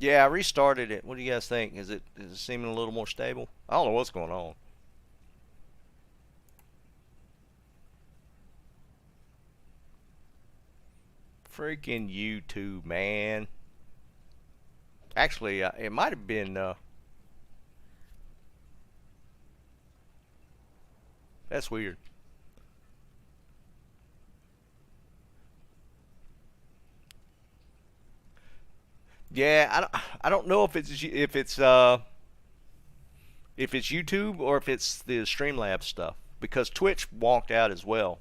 Yeah, I restarted it. What do you guys think? Is it seeming a little more stable? I don't know what's going on. Freaking YouTube, man. Actually, it might have been. That's weird. Yeah, I don't know if it's YouTube or if it's the Streamlabs stuff because Twitch walked out as well,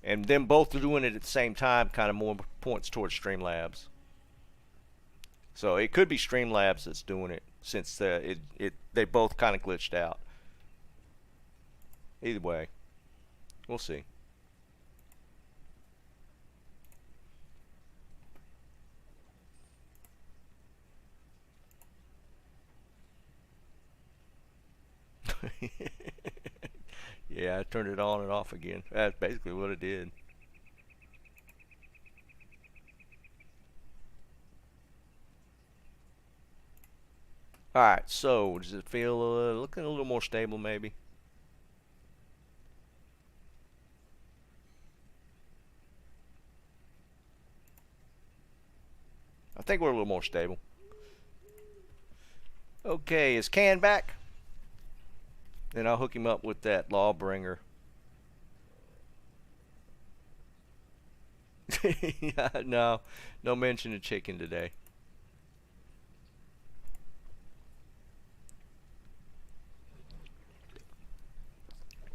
and them both doing it at the same time kind of more points towards Streamlabs. So it could be Streamlabs that's doing it since they both kind of glitched out. Either way, we'll see. Yeah, I turned it on and off again. That's basically what it did. All right, so does it feel looking a little more stable, maybe? I think we're a little more stable. Okay, is Can back? Then I'll hook him up with that Lawbringer. Yeah, no, no mention of chicken today.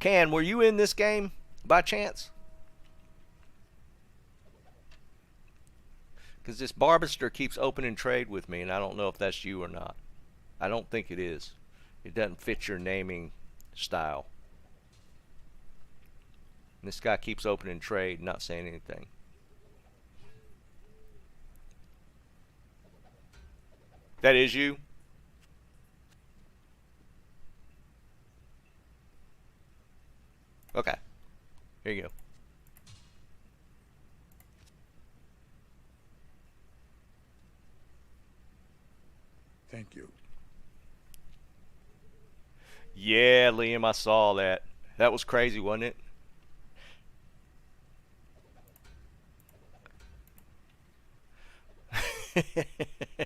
Can, were you in this game by chance? Because this Barbister keeps opening trade with me, and I don't know if that's you or not. I don't think it is. It doesn't fit your naming style. And this guy keeps opening trade, not saying anything. That is you? Okay. Here you go. Thank you. Yeah, Liam, I saw that. That was crazy, wasn't it?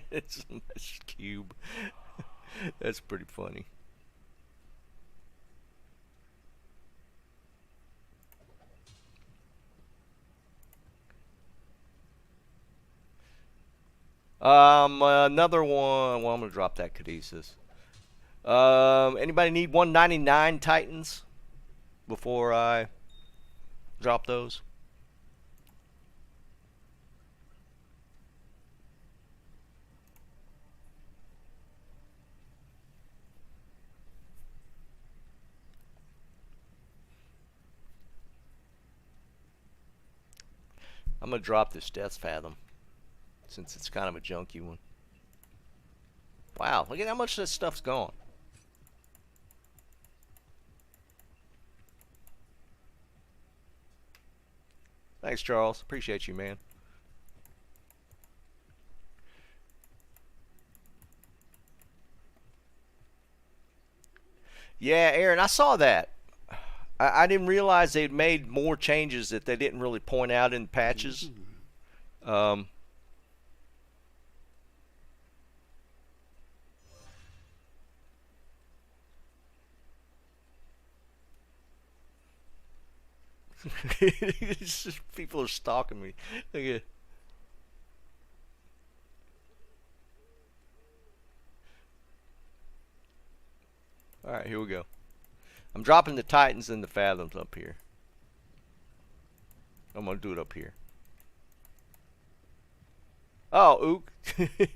It's a mesh cube. That's pretty funny. Another one. Well, I'm gonna drop that Caduceus. Anybody need 199 Titans before I drop those? I'm gonna drop this Death Fathom since it's kind of a junky one. Wow, look at how much this stuff's gone. Thanks, Charles. Appreciate you, man. Yeah, Aaron, I saw that. I didn't realize they'd made more changes that they didn't really point out in patches. Um, it's just people are stalking me. Okay. All right, here we go. I'm dropping the Titans and the Fathoms up here. I'm gonna do it up here. Oh, Ook.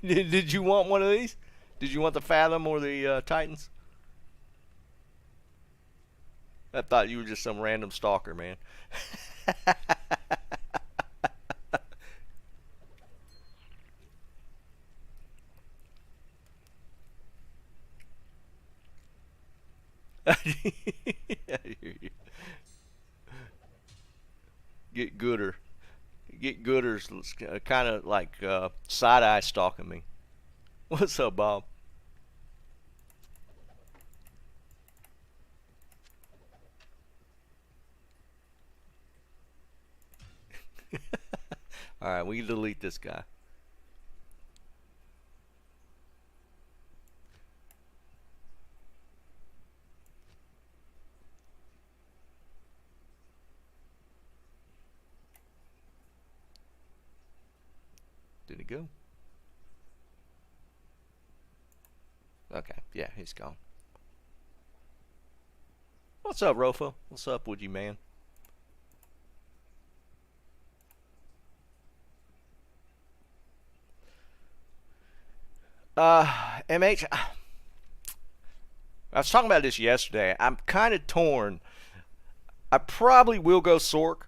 Did you want one of these? Did you want the Fathom or the Titans? I thought you were just some random stalker, man. I hear you. Get gooder. Get gooders kind of like side eye stalking me. What's up, Bob? Alright, we can delete this guy. Did he go? Okay, yeah, he's gone. What's up, Rofa? What's up with you, man? MH, I was talking about this yesterday. I'm kind of torn. I probably will go Sork.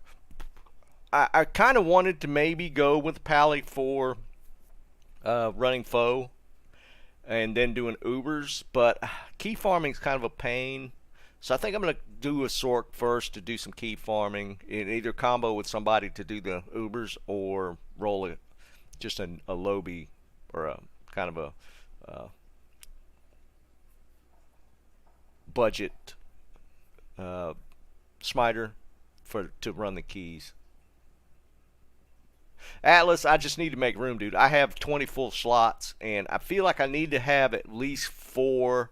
I kind of wanted to maybe go with Pally for running foe and then doing Ubers, but key farming is kind of a pain. So I think I'm going to do a Sork first to do some key farming, and either combo with somebody to do the Ubers or roll it just a lobby or a kind of a budget smiter to run the keys. Atlas, I just need to make room, dude. I have 20 full slots, and I feel like I need to have at least 4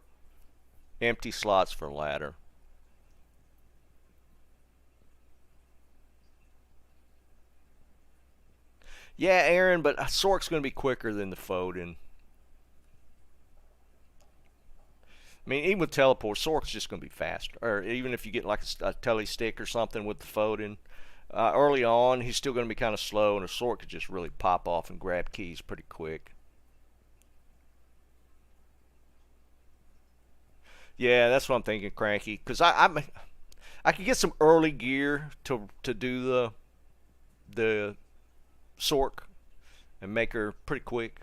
empty slots for ladder. Yeah, Aaron, but Sork's going to be quicker than the Foden. I mean, even with teleport, Sork's just going to be faster. Or even if you get like a tele stick or something with the Foden, early on, he's still going to be kind of slow, and a Sork could just really pop off and grab keys pretty quick. Yeah, that's what I'm thinking, Cranky. Because I could get some early gear to do the Sork and make her pretty quick.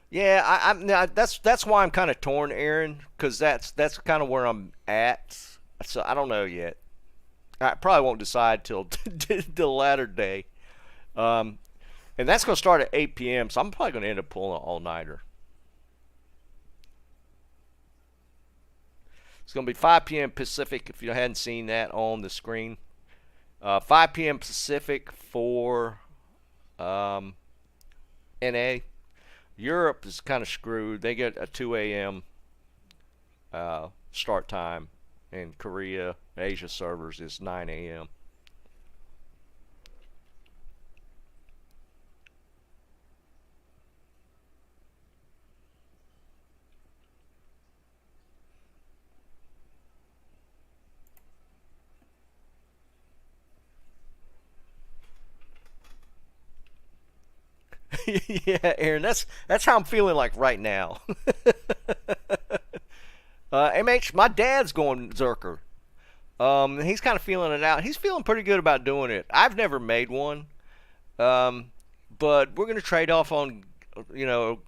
Yeah, that's why I'm kind of torn, Aaron, because that's kind of where I'm at. So I don't know yet. I probably won't decide till the latter day. Um, and that's going to start at 8 p.m. So I'm probably going to end up pulling an all-nighter. It's going to be 5 p.m. Pacific if you hadn't seen that on the screen. 5 p.m. Pacific for NA. Europe is kind of screwed. They get a 2 a.m. Start time, and Korea, Asia servers is 9 a.m. Yeah, Aaron, that's how I'm feeling like right now. MH, my dad's going Zerker. He's kind of feeling it out. He's feeling pretty good about doing it. I've never made one, um, but we're gonna trade off on,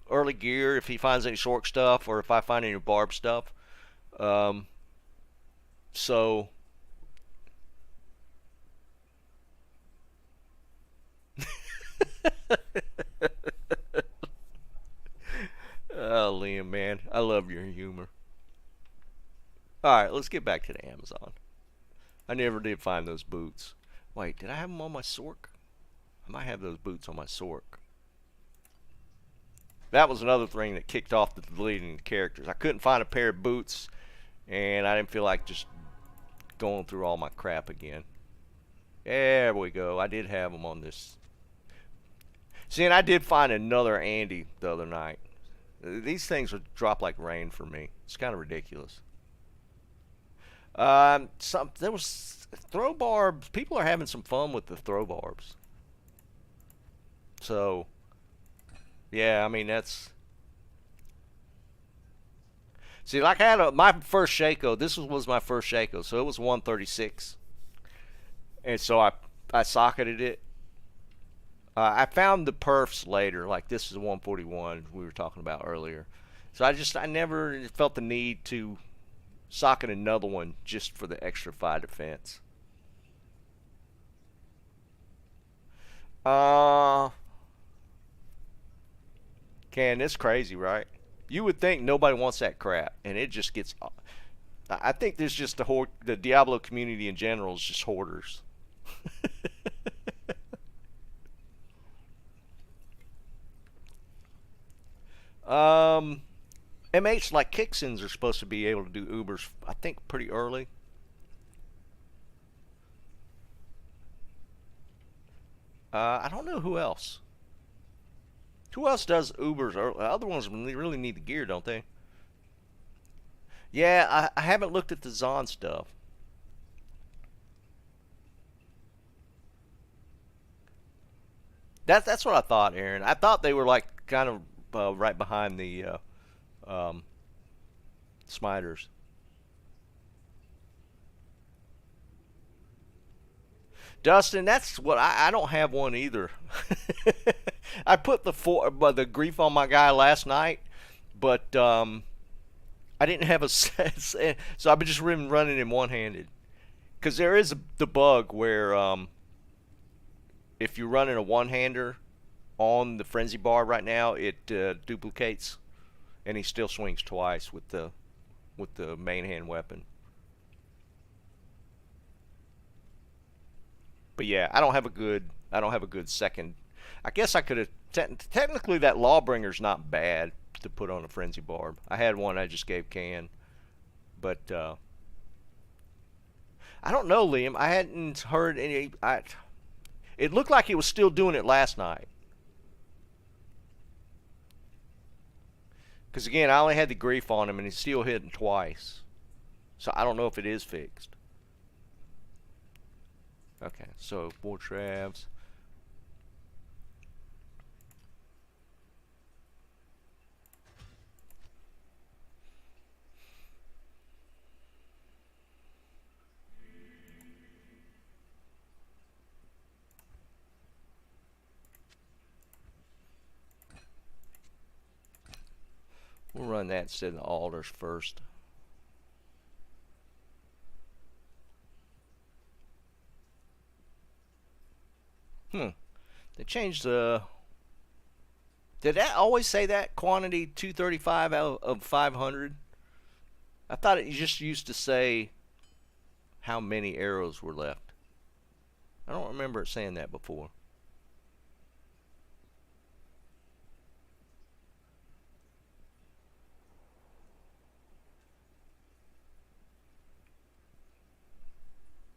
early gear if he finds any short stuff or if I find any barb stuff. Um, so Oh, Liam, man, I love your humor. All right, let's get back to the Amazon. I never did find those boots. Wait, did I have them on my Sork? I might have those boots on my Sork. That was another thing that kicked off the deleting the characters. I couldn't find a pair of boots, and I didn't feel like just going through all my crap again. There we go. I did have them on this. See, and I did find another Andy the other night. These things would drop like rain for me. It's kind of ridiculous. There was throw barbs. People are having some fun with the throw barbs. So, yeah, I mean that's. See, like I had my first Shaco. This was my first Shaco, so it was 136, and so I socketed it. I found the perfs later. Like this is 141 we were talking about earlier. So I never felt the need to socket another one just for the extra 5 defense. Uh, it's crazy, right? You would think nobody wants that crap, and it just gets. I think there's just the Diablo community in general is just hoarders. um, MH like Kixins are supposed to be able to do Ubers. I think pretty early. I don't know who else. Who else does Ubers? Other ones really need the gear, don't they? Yeah, I haven't looked at the Zon stuff. That's what I thought, Aaron. I thought they were like kind of right behind the um, Smiters. Dustin, that's what I don't have one either. I put the grief on my guy last night, but I didn't have a set, so I've been just running him one handed. Because there is the bug where if you're running a one hander on the frenzy bar right now, it duplicates, and he still swings twice with the main hand weapon. But yeah, I don't have a good second. I guess I could have technically that Lawbringer's not bad to put on a frenzy barb. I had one I just gave Can, but I don't know, Liam. I hadn't heard any. It looked like he was still doing it last night. Because again, I only had the grief on him, and he's still hitting twice. So I don't know if it is fixed. Okay, so 4 Travs. We'll run that instead of the altars first. They changed the. Did that always say that quantity 235 out of 500? I thought it just used to say how many arrows were left. I don't remember it saying that before.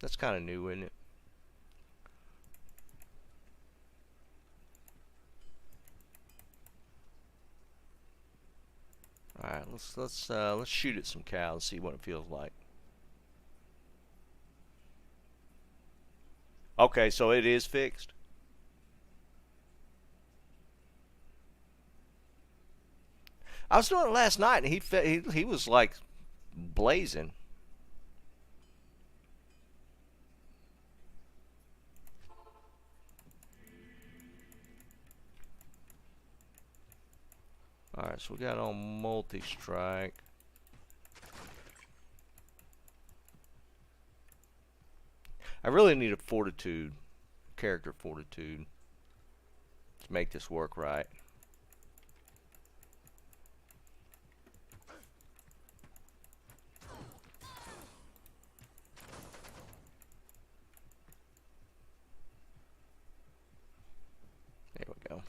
That's kind of new, isn't it? All right, let's shoot at some cows, see what it feels like. Okay, so it is fixed. I was doing it last night, and he was like blazing. All right, so we got on multi-strike. I really need a fortitude, character fortitude, to make this work right. There we go.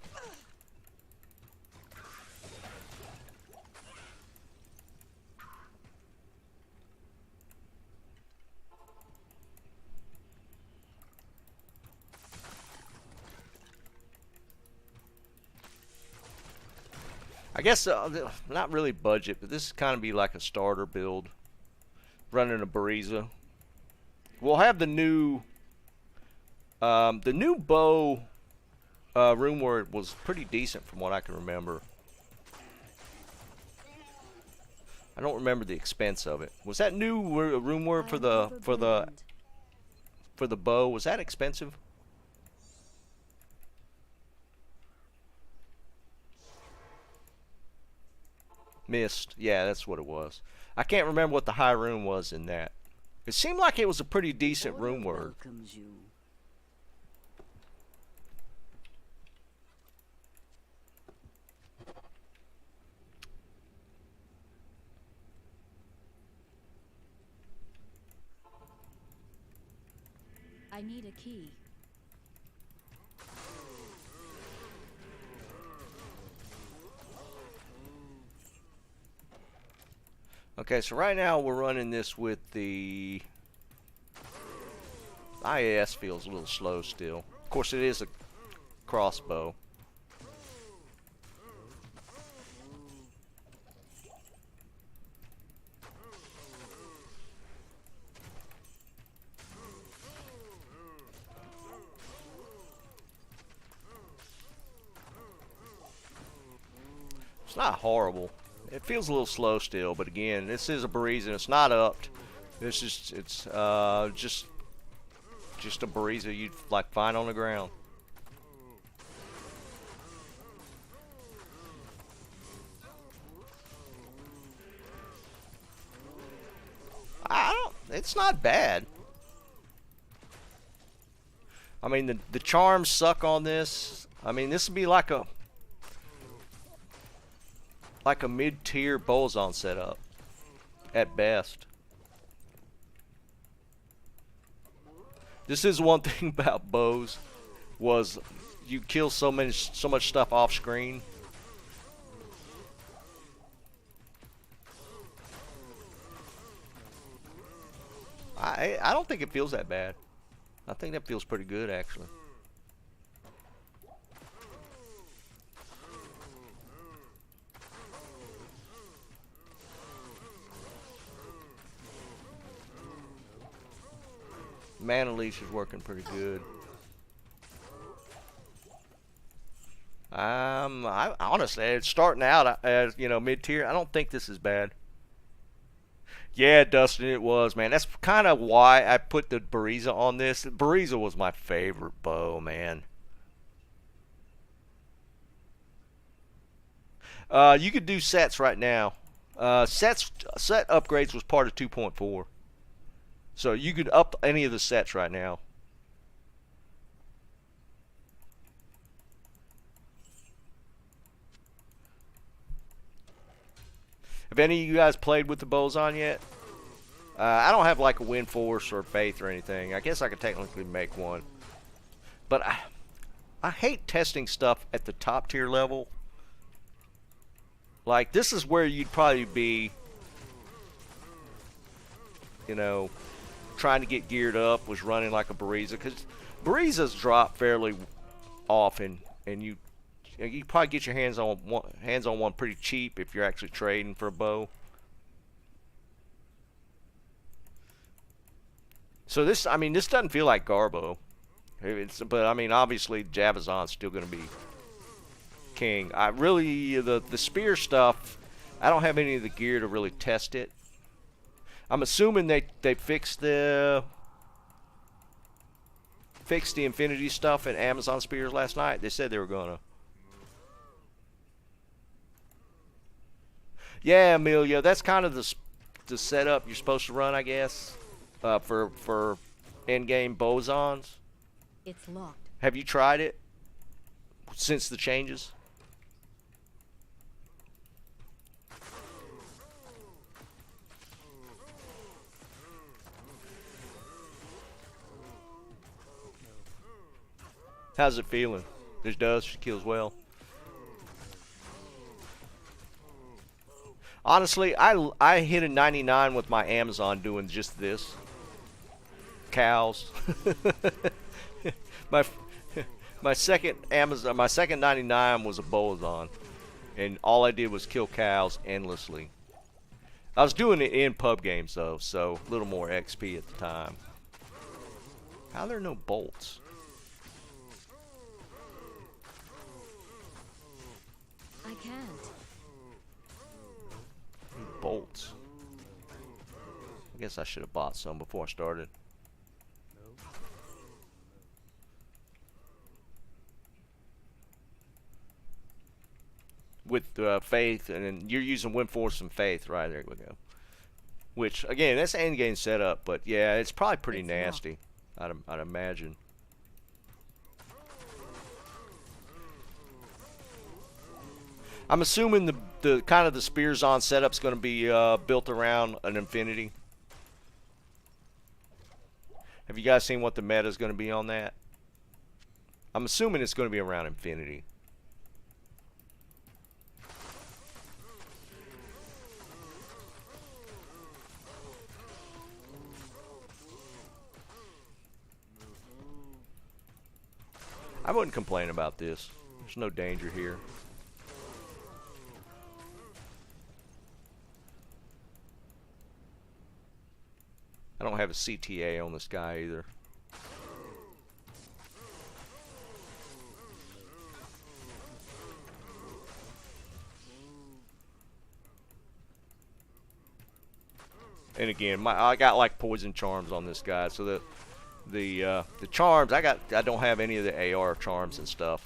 I guess not really budget, but this is kind of be like a starter build, running a Bariza. We'll have the new bow room where it was pretty decent from what I can remember. I don't remember the expense of it. Was that new room word for the bow? Was that expensive? Mist. Yeah, that's what it was. I can't remember what the high room was in that. It seemed like it was a pretty decent room word. I need a key. Okay, so right now we're running this with the IAS feels a little slow still. Of course, it is a crossbow. It's not horrible. It feels a little slow still, but again, this is a breeze and it's not upped. This is just a breeze that you'd like find on the ground. It's not bad. I mean, the charms suck on this. I mean, this would be like a mid-tier boson setup at best. This is one thing about bows, was you kill so much stuff off screen. I don't think it feels that bad. I think that feels pretty good actually. Mana leash is working pretty good. I honestly, it's starting out as, you know, mid-tier. I don't think this is bad. Yeah, Dustin, it was, man. That's kind of why I put the Bariza on this. Bariza was my favorite bow, man. You could do sets right now. Set upgrades was part of 2.4. So you could up any of the sets right now. Have any of you guys played with the bows on yet? I don't have like a Wind Force or Faith or anything. I guess I could technically make one. But I hate testing stuff at the top tier level. Like, this is where you'd probably be, you know, trying to get geared up, was running like a Bariza. Because Barizas drop fairly often, and you probably get your hands on one pretty cheap if you're actually trading for a bow. So this, I mean, this doesn't feel like Garbo. But I mean, obviously Javazon's still going to be king. I really, the spear stuff, I don't have any of the gear to really test it. I'm assuming they fixed the infinity stuff in Amazon spears last night. They said they were gonna. Yeah, Amelia, that's kind of the setup you're supposed to run, I guess, for in-game bosons. It's locked. Have you tried it since the changes? How's it feeling? It does. She kills well. Honestly, I hit a 99 with my Amazon doing just this. Cows. my second 99 was a boson, and all I did was kill cows endlessly. I was doing it in pub games though, so a little more XP at the time. How are there no bolts? I can't. Bolts. I guess I should have bought some before I started. With Faith, and then you're using Wind Force and Faith, right? There we go. Which, again, that's end game setup, but yeah, it's probably pretty nasty. I'd imagine. I'm assuming the kind of the spears on setup's going to be built around an infinity. Have you guys seen what the meta is going to be on that? I'm assuming it's going to be around Infinity. I wouldn't complain about this. There's no danger here. I don't have a CTA on this guy either. And again, I got like poison charms on this guy, so the charms I don't have any of the AR charms and stuff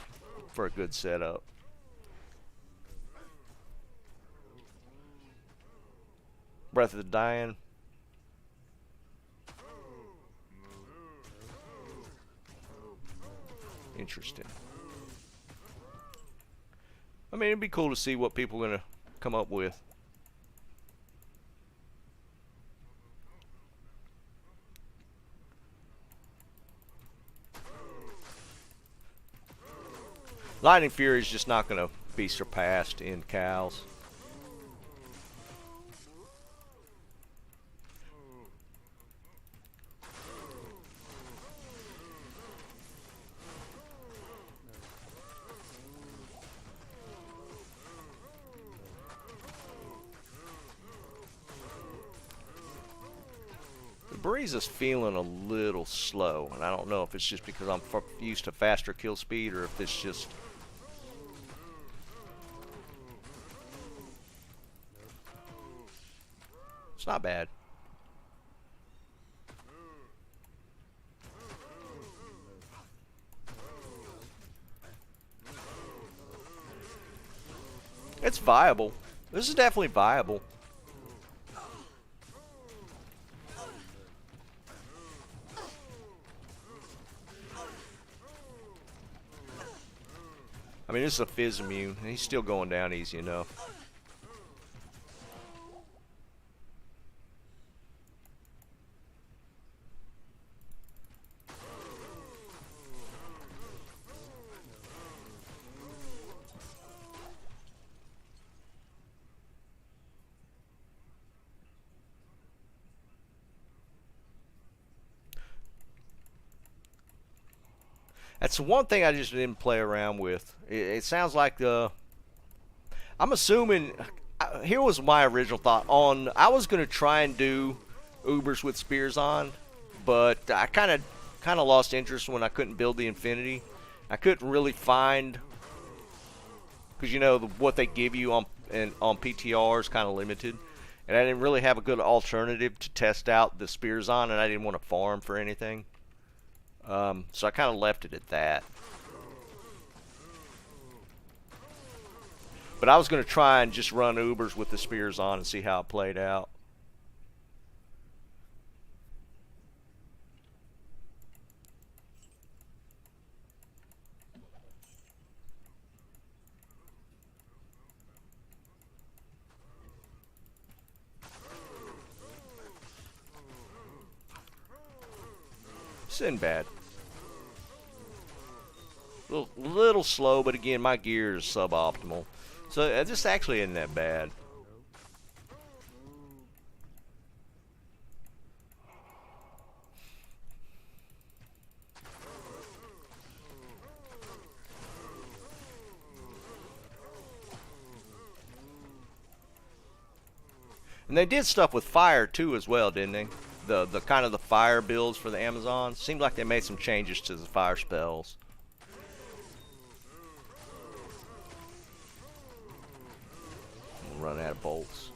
for a good setup. Breath of the Dying. Interesting. I mean, it'd be cool to see what people are gonna come up with. Lightning Fury is just not gonna be surpassed in cows. The breeze is feeling a little slow, and I don't know if it's just because I'm used to faster kill speed or if it's just... It's not bad. It's viable. This is definitely viable. I mean, this is a fizz immune, and he's still going down easy enough. That's the one thing I just didn't play around with. It sounds like I'm assuming. Here was my original thought on. I was gonna try and do Ubers with spears on, but I kind of lost interest when I couldn't build the Infinity. I couldn't really find, because you know what they give you on PTR is kind of limited, and I didn't really have a good alternative to test out the spears on, and I didn't want to farm for anything. So I kind of left it at that. But I was going to try and just run Ubers with the spears on and see how it played out. This isn't bad. Little slow, but again, my gear is suboptimal. So this actually isn't that bad. And they did stuff with fire too as well, didn't they? The kind of the fire builds for the Amazon. Seemed like they made some changes to the fire spells. Run out of bolts.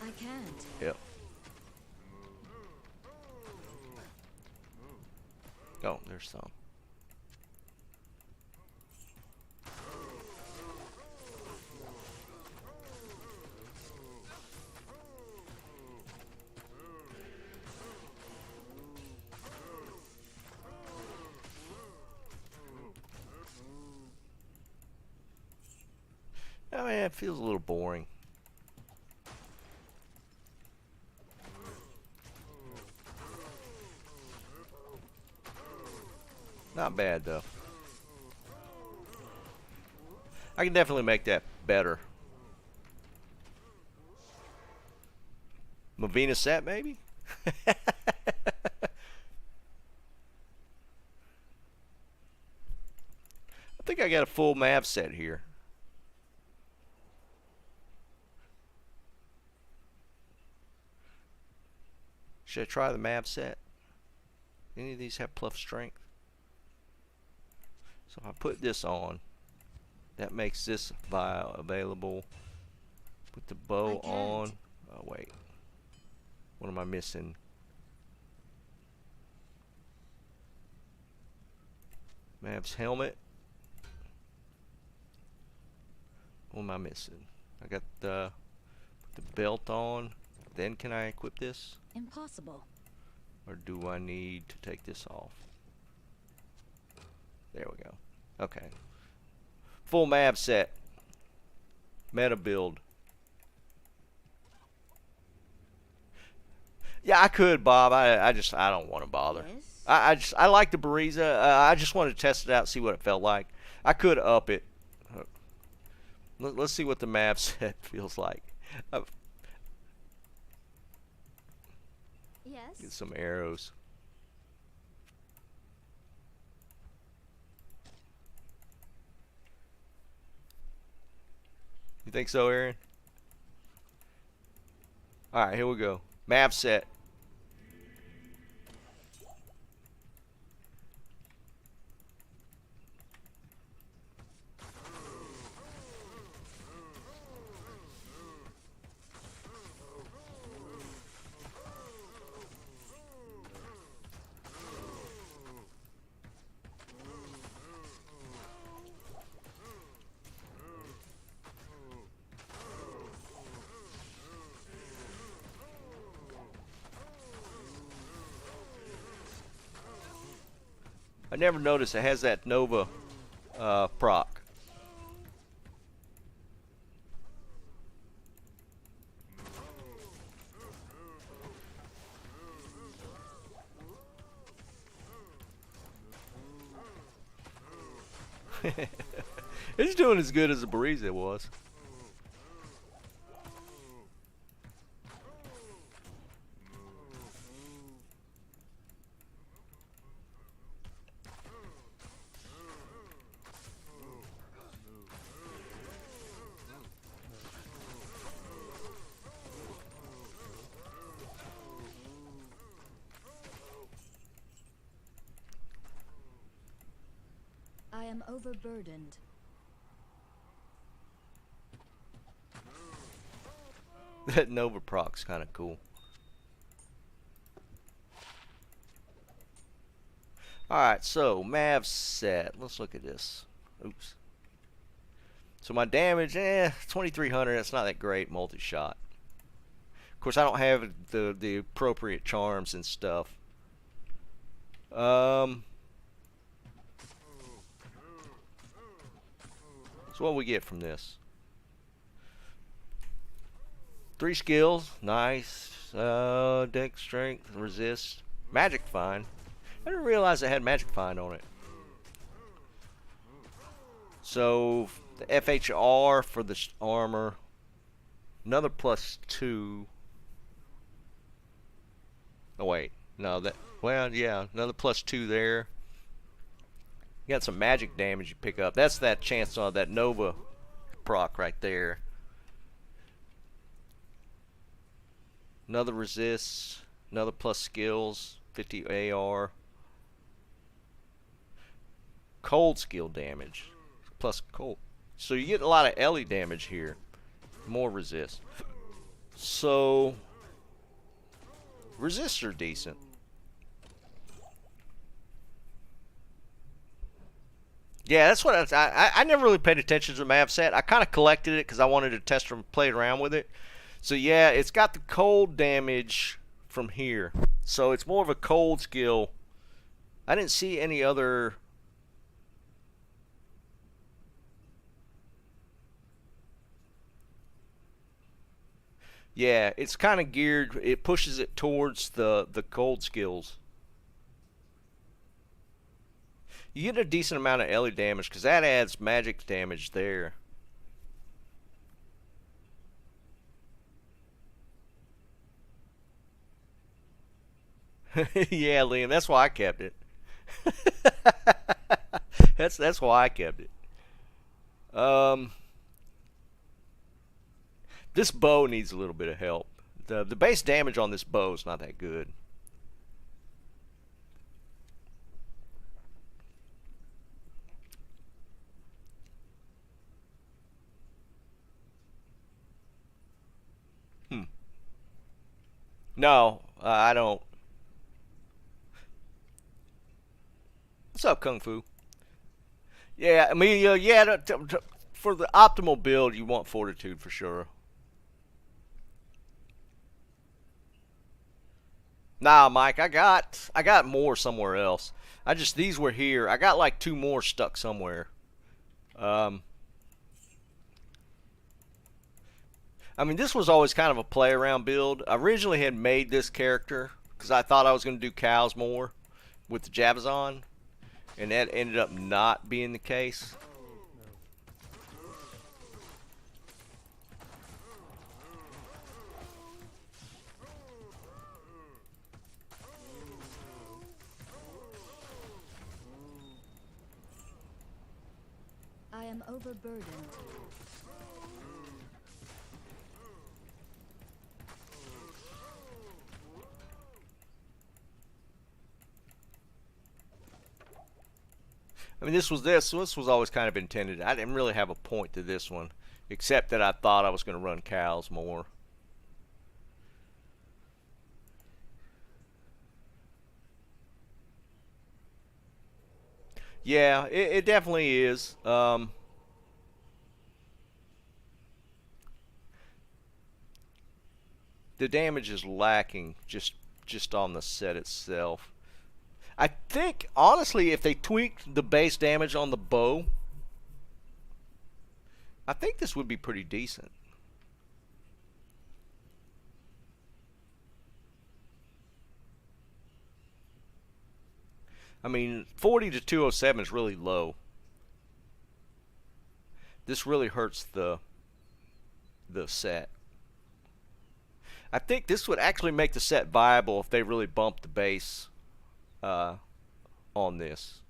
I can't. Yep. Oh, there's some. Oh yeah, it feels a little boring. Not bad though. I can definitely make that better. Mavina set maybe? I think I got a full Mav set here. Should I try the Mav set? Any of these have plus strength? So if I put this on, that makes this vial available. Put the bow on. Oh wait. What am I missing? Mav's helmet. What am I missing? I got the belt on. Then can I equip this? Impossible. Or do I need to take this off? There we go. Okay. Full Mav set. Meta build. Yeah, I could, Bob. I don't want to bother. Yes. I like the Bariza. I just wanted to test it out, see what it felt like. I could up it. Let's see what the Mav set feels like. Yes. Get some arrows. You think so, Aaron? Alright, here we go. Map set. I never noticed it has that Nova proc. It's doing as good as the Bariza was. I am overburdened. That Nova proc's kind of cool. Alright, so Mav set. Let's look at this. Oops. So my damage, 2300. That's not that great multi-shot. Of course, I don't have the appropriate charms and stuff. So what we get from this? 3 skills, nice. Dex strength, resist, magic find. I didn't realize I had magic find on it. So the FHR for the armor, another +2. Oh wait, no that. Well, yeah, another +2 there. You got some magic damage you pick up. That's that chance on that Nova proc right there. Another resist, another plus skills, 50 AR. Cold skill damage, plus cold. So you get a lot of Ellie damage here. More resist. So resists are decent. Yeah, that's what I never really paid attention to the map set. I kind of collected it because I wanted to test and play around with it. So yeah, it's got the cold damage from here. So it's more of a cold skill. I didn't see any other. Yeah, it's kind of geared. It pushes it towards the cold skills. You get a decent amount of Ellie damage because that adds magic damage there. Yeah, Liam, that's why I kept it. That's why I kept it. Um, this bow needs a little bit of help. The base damage on this bow is not that good. No, I don't. What's up, Kung Fu? Yeah, I mean, yeah. For the optimal build, you want fortitude for sure. Nah, Mike, I got more somewhere else. These were here. I got like two more stuck somewhere. Um, I mean, this was always kind of a play around build. I originally had made this character because I thought I was going to do cows more with the Jabazon, and that ended up not being the case. I am overburdened. I mean, this was always kind of intended. I didn't really have a point to this one, except that I thought I was going to run cows more. Yeah, it definitely is. The damage is lacking just on the set itself. I think honestly, if they tweaked the base damage on the bow, I think this would be pretty decent. I mean, 40 to 207 is really low. This really hurts the set. I think this would actually make the set viable if they really bumped the base uh, on this.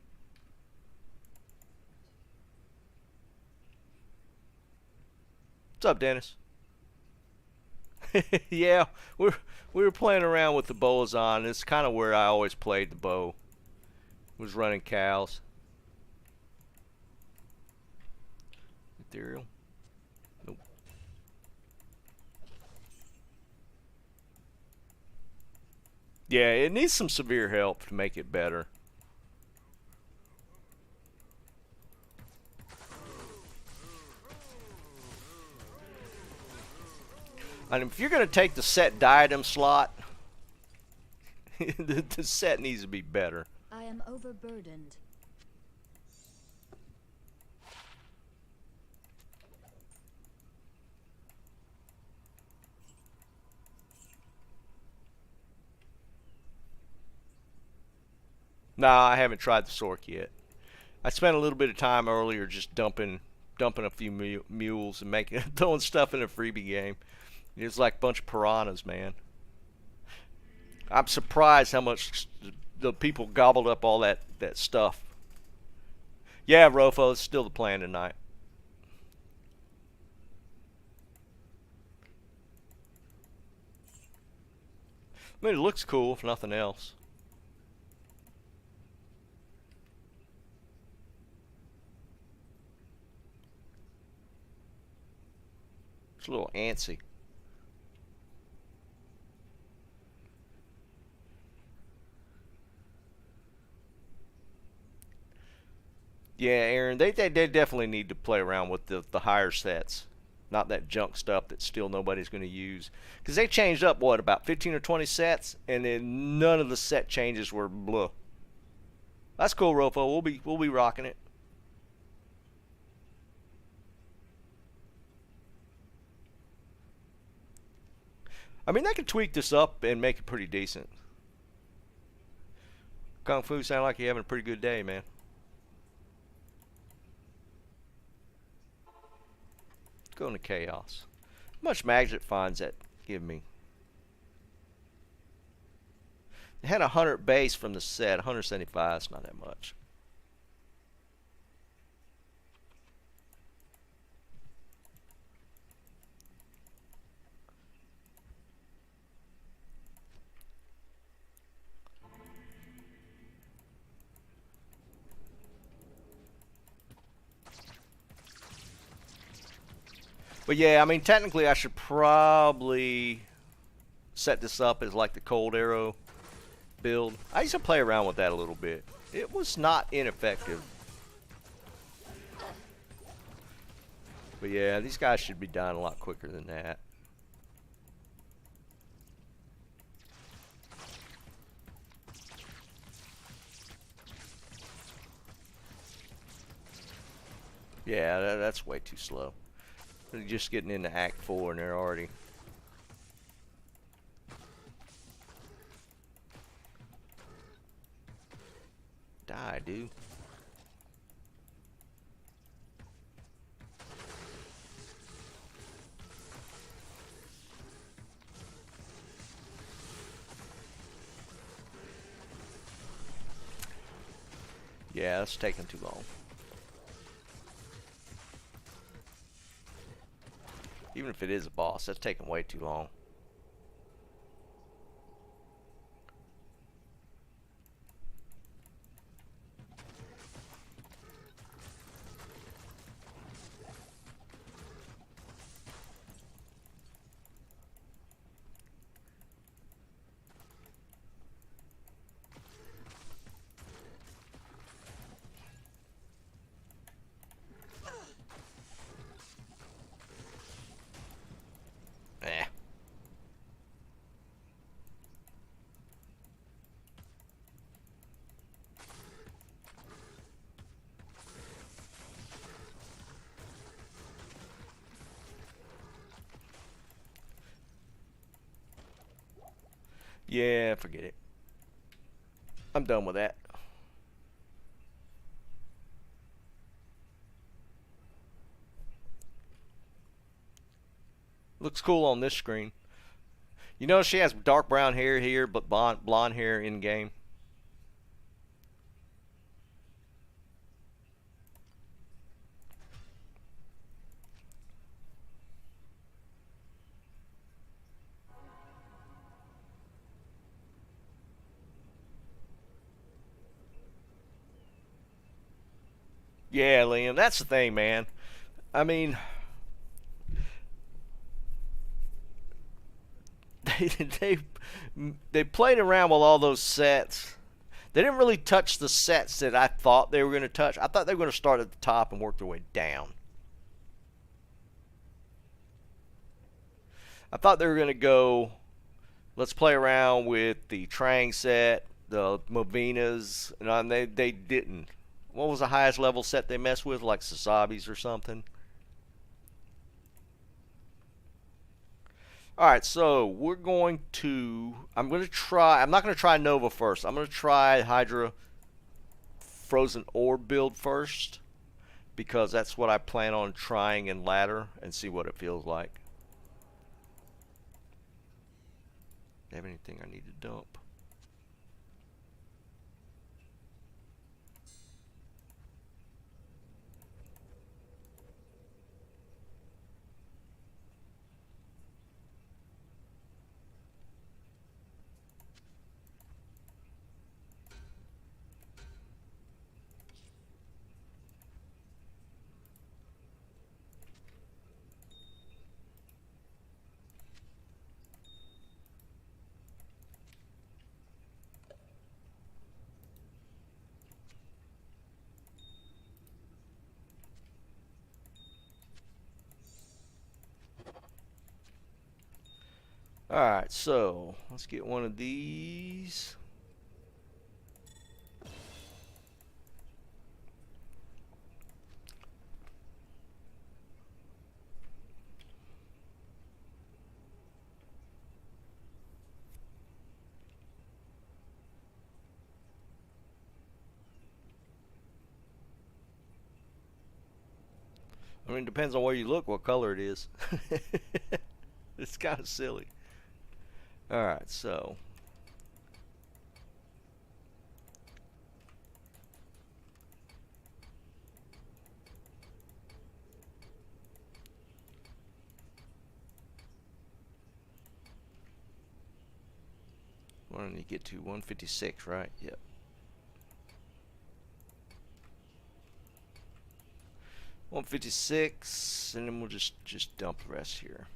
What's up, Dennis? Yeah, we were playing around with the Bolazon. It's kind of where I always played the bow. Was running cows. Ethereal. Nope. Yeah, it needs some severe help to make it better. And if you're going to take the set diadem slot, the set needs to be better. I am overburdened. No, I haven't tried the Sork yet. I spent a little bit of time earlier just dumping a few mules and making throwing stuff in a freebie game. It's like a bunch of piranhas, man. I'm surprised how much the people gobbled up all that stuff. Yeah, Rofo, it's still the plan tonight. I mean, it looks cool if nothing else. It's a little antsy. Yeah, Aaron, they definitely need to play around with the higher sets. Not that junk stuff that still nobody's going to use. Because they changed up, what, about 15 or 20 sets? And then none of the set changes were blah. That's cool, Rofo. We'll be rocking it. I mean, they could tweak this up and make it pretty decent. Kung Fu sound like you're having a pretty good day, man. go into chaos. How much magic finds that give me? It had 100 base from the set. 175 is not that much. But yeah, I mean, technically I should probably set this up as like the cold arrow build. I used to play around with that a little bit. It was not ineffective. But yeah, these guys should be dying a lot quicker than that. Yeah, that's way too slow. They're just getting into Act 4 and they're already... Die, dude. Yeah, that's taking too long. Even if it is a boss, that's taking way too long. Eh. Yeah, forget it. I'm done with that. Looks cool on this screen. You notice she has dark brown hair here, but blonde hair in game. Yeah, Liam, that's the thing, man. I mean, they they played around with all those sets. They didn't really touch the sets that I thought they were going to touch. I thought they were going to start at the top and work their way down. I thought they were going to go, let's play around with the Trang set, the Mavinas, and they didn't. What was the highest level set they messed with? Like Sasabi's or something? Alright, so we're going to... I'm not going to try Nova first. I'm going to try Hydra Frozen Orb build first, because that's what I plan on trying in ladder and see what it feels like. Do I have anything I need to dump? Alright, so let's get one of these. I mean, it depends on where you look, what color it is. It's kind of silly. Alright, so. What did you get to? 156, right? Yep. $156, and then we'll just dump the rest here.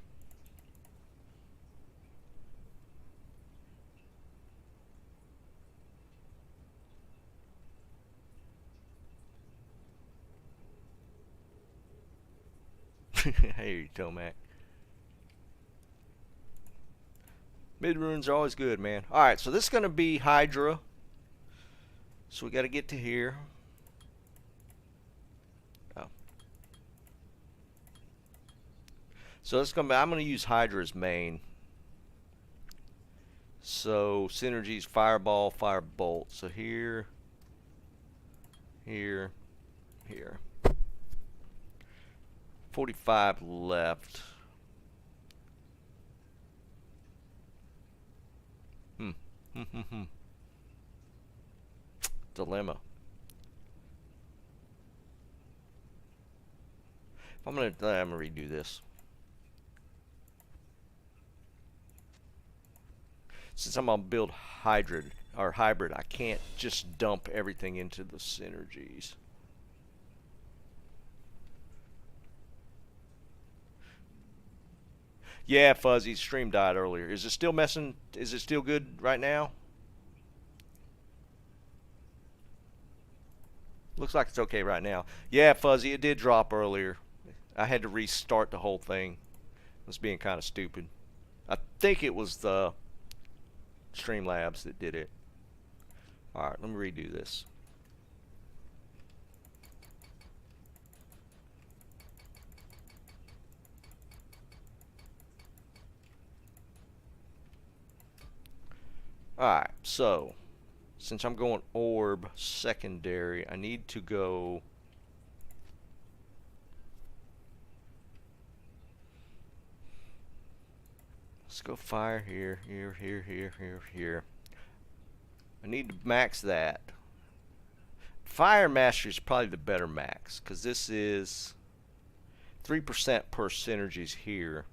Hey, Tomac. Mid runes are always good, man. Alright, so this is going to be Hydra. So we got to get to here. Oh. So it's going to be, I'm going to use Hydra as main. So synergies, fireball, firebolt. So here, here, here. 45 left. Dilemma. I'm gonna redo this. Since I'm gonna build hybrid, I can't just dump everything into the synergies. Yeah, Fuzzy, stream died earlier. Is it still messing? Is it still good right now? Looks like it's okay right now. Yeah, Fuzzy, it did drop earlier. I had to restart the whole thing. It was being kind of stupid. I think it was the Streamlabs that did it. Alright, let me redo this. Alright, so since I'm going orb secondary, I need to go let's go fire here, here. I need to max that. Fire Mastery is probably the better max, because this is 3% per synergies here.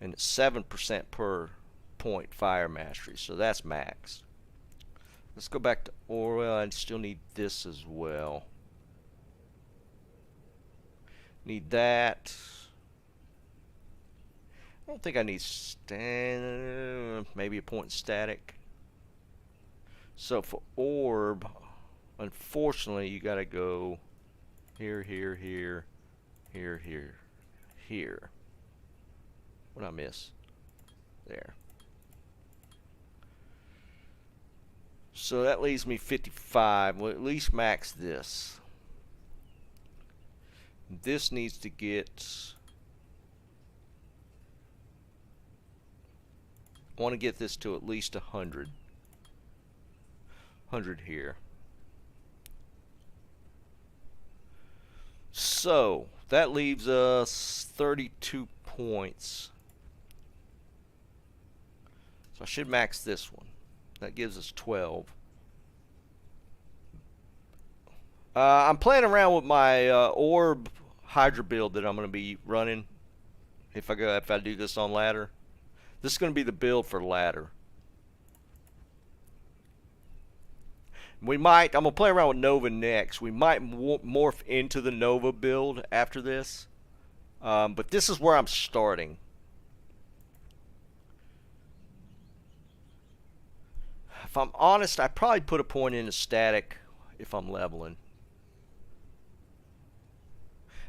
And it's 7% per point Fire Mastery, so that's max. Let's go back to Orwell. I still need this as well. Need that. I don't think I need maybe a point static. So for orb, unfortunately, you gotta go here, here, here, here, here, here. What did I miss? There. So that leaves me 55. Well, at least max this. This needs to get... I want to get this to at least 100. 100 here. So, that leaves us 32 points. So I should max this one. That gives us 12. I'm playing around with my orb Hydra build that I'm going to be running if I do this on ladder. This is going to be the build for ladder. I'm going to play around with Nova next. We might morph into the Nova build after this. But this is where I'm starting. If I'm honest, I probably put a point into static if I'm leveling.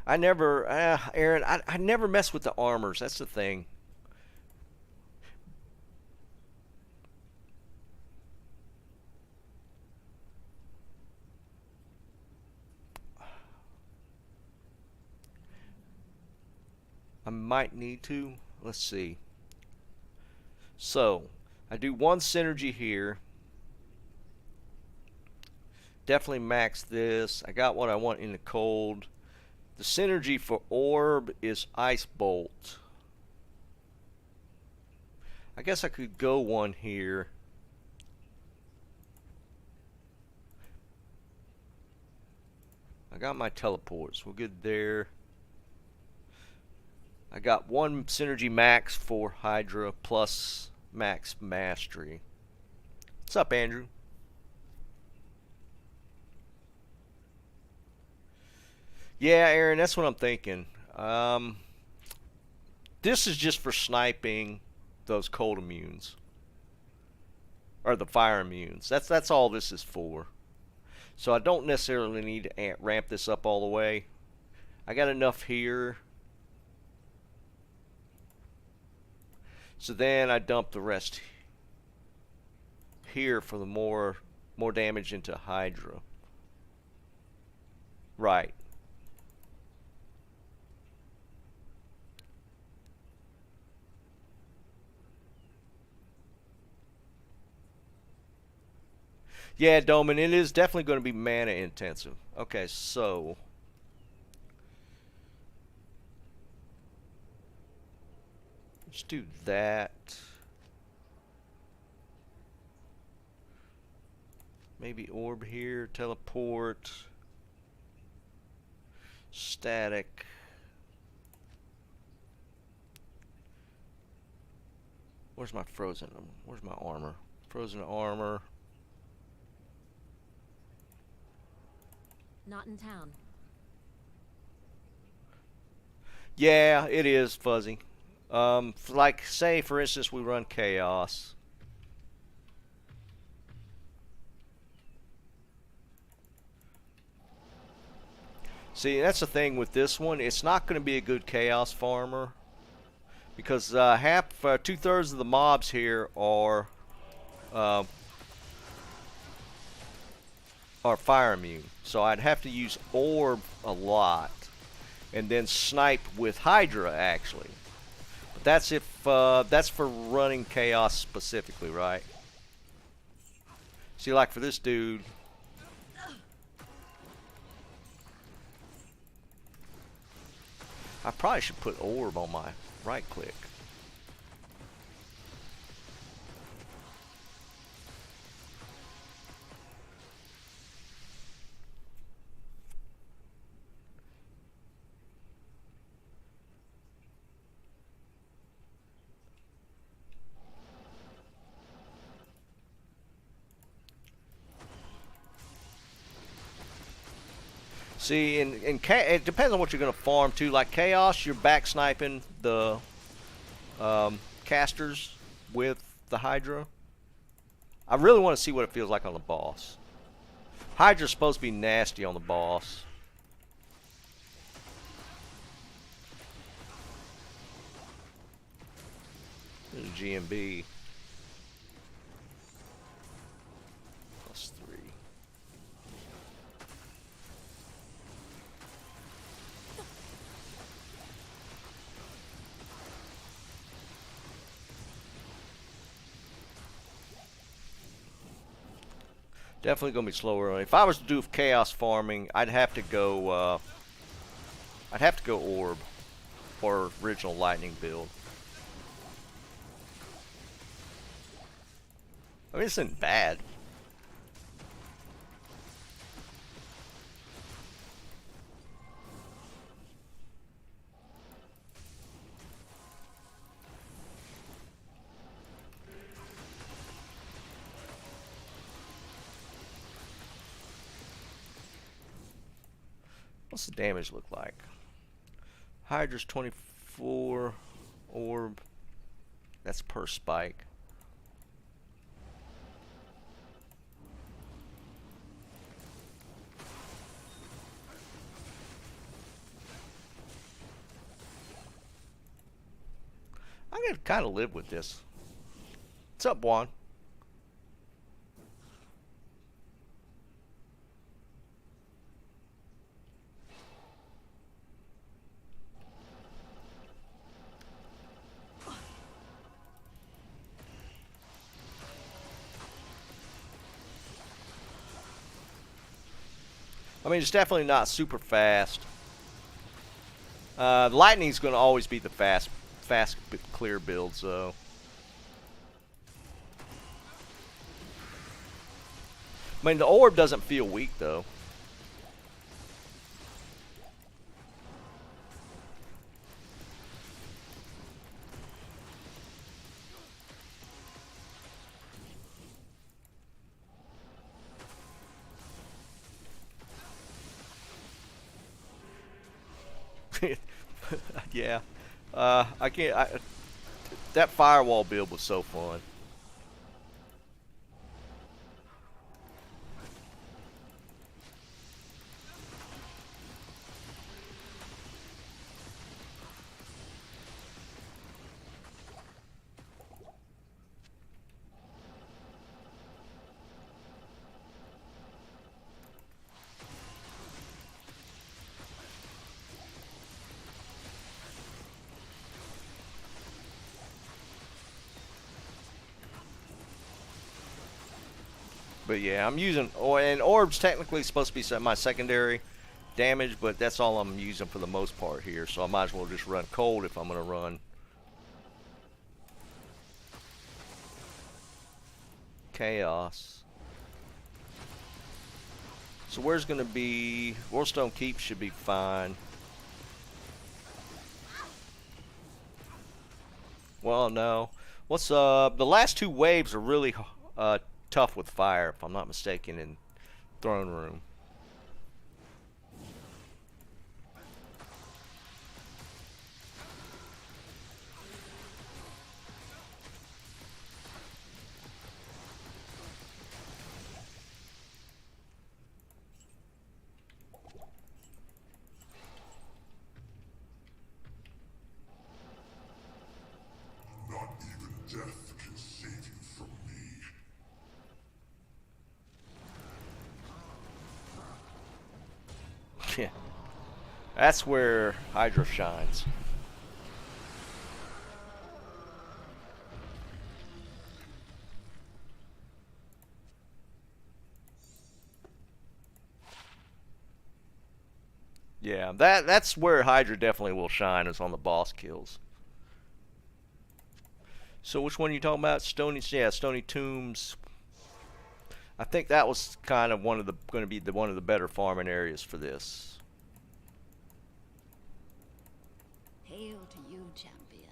I never, Aaron, I never mess with the armors. That's the thing. I might need to. Let's see. So, I do one synergy here. definitely max this. I got what I want in the cold. The synergy for orb is ice bolt. I guess I could go one here. I got my teleports. We're good there. I got one synergy max for Hydra plus max mastery. What's up, Andrew? Yeah, Aaron, that's what I'm thinking. This is just for sniping those cold immunes. Or the fire immunes. That's all this is for. So I don't necessarily need to ramp this up all the way. I got enough here. So then I dump the rest here for the more damage into Hydra. Right. Yeah, Doman, it is definitely going to be mana intensive. Okay, so let's do that. Maybe orb here, teleport, static. Where's my frozen? Where's my armor? Frozen armor. Not in town. Yeah, it is fuzzy. Like, say, for instance, we run Chaos. See, that's the thing with this one. It's not going to be a good Chaos farmer. Because two-thirds of the mobs here are fire immune. So I'd have to use orb a lot. And then snipe with Hydra, actually. But that's if that's for running Chaos specifically, right? See, like for this dude, I probably should put orb on my right click. See, it depends on what you're going to farm too. Like Chaos, you're back sniping the casters with the Hydra. I really want to see what it feels like on the boss. Hydra's supposed to be nasty on the boss. There's GMB. +3. Definitely gonna be slower. If I was to do chaos farming, I'd have to go orb or original lightning build. I mean, this isn't bad. What's the damage look like? Hydra's 24 orb. That's per spike. I'm gonna kind of live with this. What's up, Juan? I mean, it's definitely not super fast. Lightning's going to always be the fast clear builds, though. I mean, the orb doesn't feel weak, though. Yeah. I can't... that firewall build was so fun. But yeah, I'm using... and orb's technically supposed to be my secondary damage, but that's all I'm using for the most part here, so I might as well just run cold if I'm going to run chaos. So where's going to be... Warstone Keep should be fine. Well, no. What's the last two waves are really tough with fire, if I'm not mistaken, in Throne Room. Not even death can save you from me. Yeah. That's where Hydra shines. Yeah, that's where Hydra definitely will shine, is on the boss kills. So which one are you talking about? Stony Tombs. I think that was kind of one of the one of the better farming areas for this. Hail to you, champion.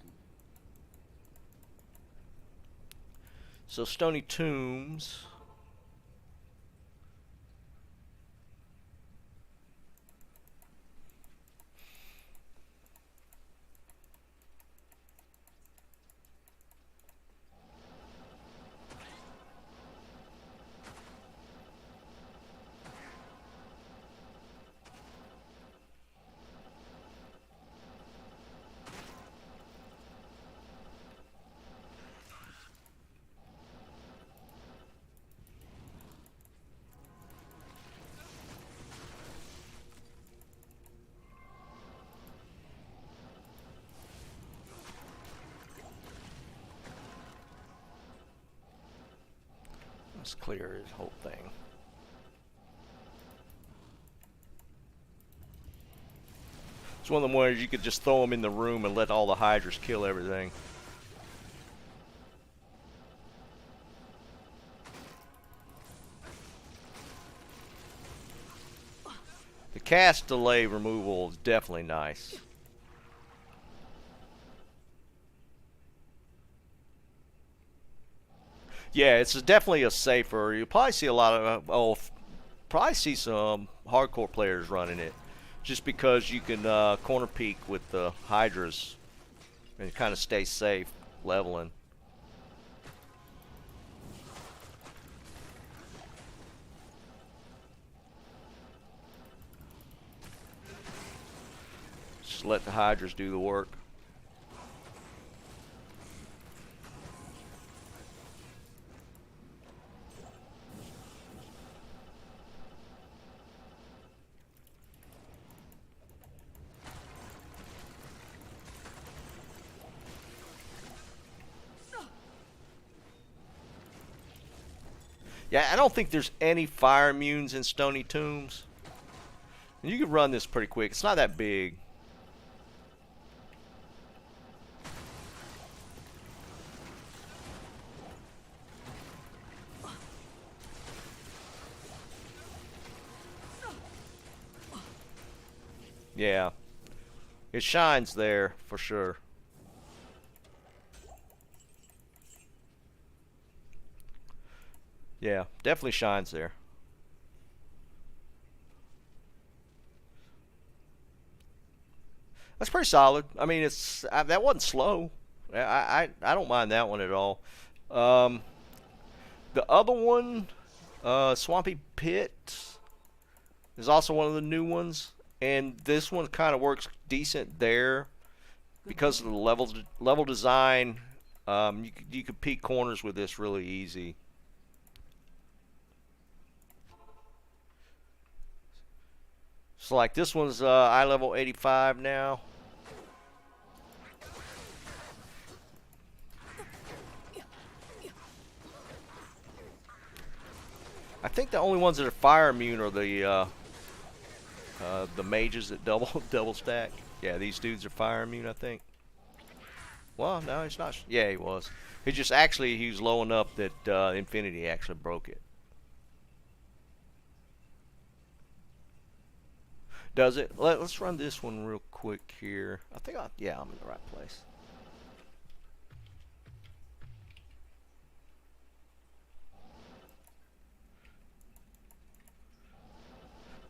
So Stony Tombs. Let's clear his whole thing. It's one of them ways you could just throw them in the room and let all the Hydras kill everything. The cast delay removal is definitely nice. Yeah, it's definitely a safer. You'll probably see a lot of, probably see some hardcore players running it, just because you can corner peek with the Hydras and kind of stay safe leveling. Just let the Hydras do the work. Yeah, I don't think there's any fire immunes in Stony Tombs. And you can run this pretty quick. It's not that big. Yeah. It shines there for sure. Yeah, definitely shines there. That's pretty solid. I mean, that wasn't slow. I don't mind that one at all. Um, the other one, Swampy Pit, is also one of the new ones, and this one kind of works decent there because of the level design. You could peek corners with this really easy. So like this one's eye level 85 now. I think the only ones that are fire immune are the mages that double stack. Yeah, these dudes are fire immune, I think. Well, no, he's not. Yeah, he was. He was low enough that Infinity actually broke it. Does it? Let's run this one real quick here. Yeah, I'm in the right place.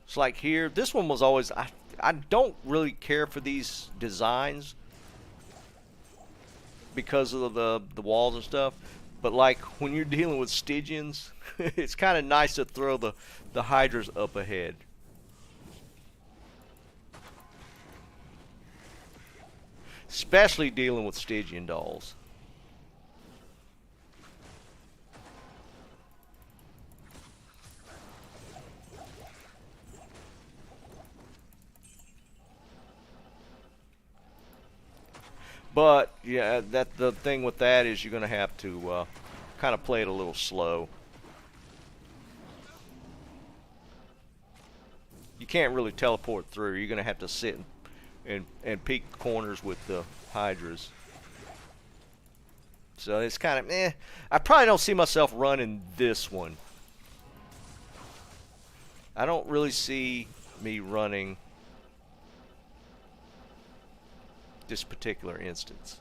It's like here, this one was always, I don't really care for these designs because of the walls and stuff, but like when you're dealing with Stygians, it's kind of nice to throw the Hydras up ahead. Especially dealing with Stygian dolls. But yeah, the thing with that is you're gonna have to kind of play it a little slow. You can't really teleport through. You're gonna have to sit and peek corners with the Hydras. So it's kind of I probably don't see myself running this one. I don't really see me running this particular instance.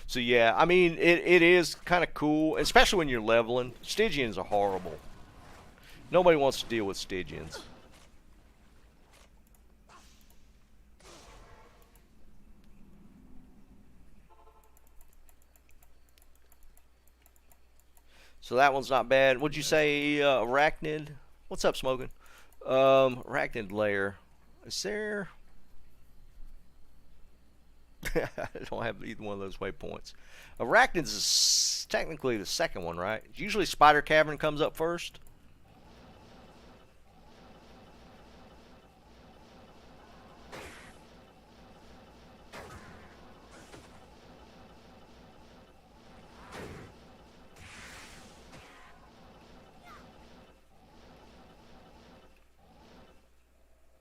So yeah, I mean it is kind of cool, especially when you're leveling. Stygians are horrible. Nobody wants to deal with Stygians. So that one's not bad. Would you say Arachnid? What's up, Smoking? Arachnid layer. Is there... I don't have either one of those waypoints. Arachnid's is technically the second one, right? Usually Spider Cavern comes up first.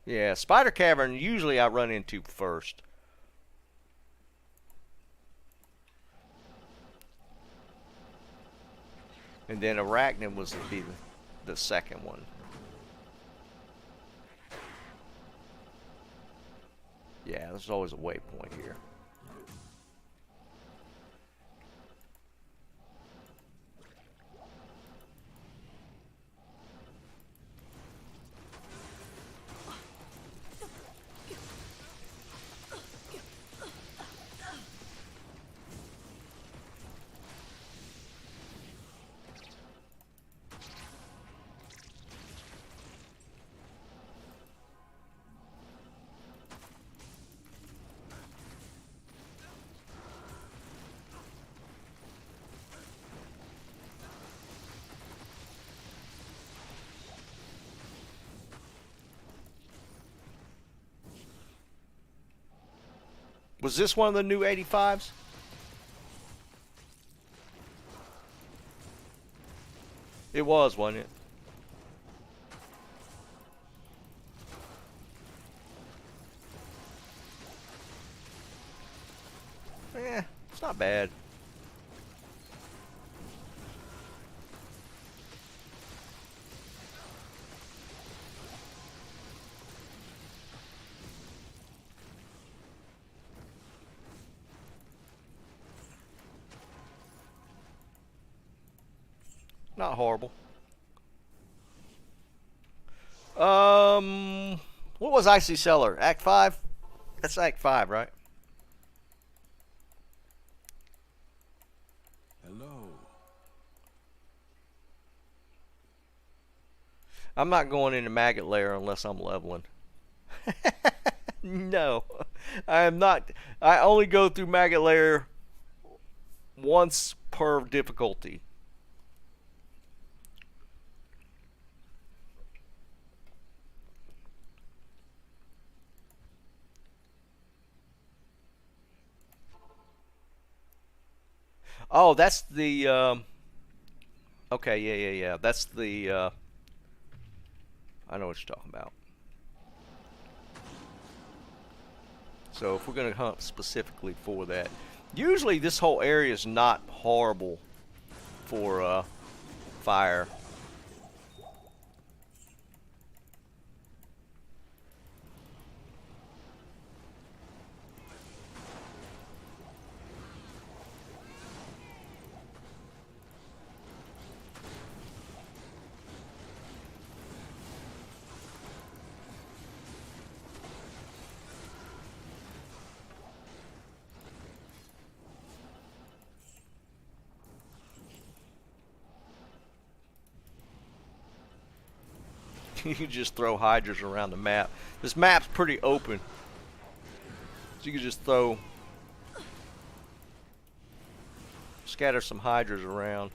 Yeah, Spider Cavern usually I run into first. And then Arachnid was to be the second one. Yeah, there's always a waypoint here. Was this one of the new 85s? It was, wasn't it? It's not bad. Not horrible. What was Icy Cellar? Act 5? That's Act 5, right? Hello. I'm not going into Maggot Lair unless I'm leveling. No, I am not. I only go through Maggot Lair once per difficulty. Oh, that's the. Okay, yeah. That's the. I know what you're talking about. So if we're going to hunt specifically for that, usually this whole area is not horrible for fire. You can just throw hydras around the map. This map's pretty open, so you can just scatter some hydras around.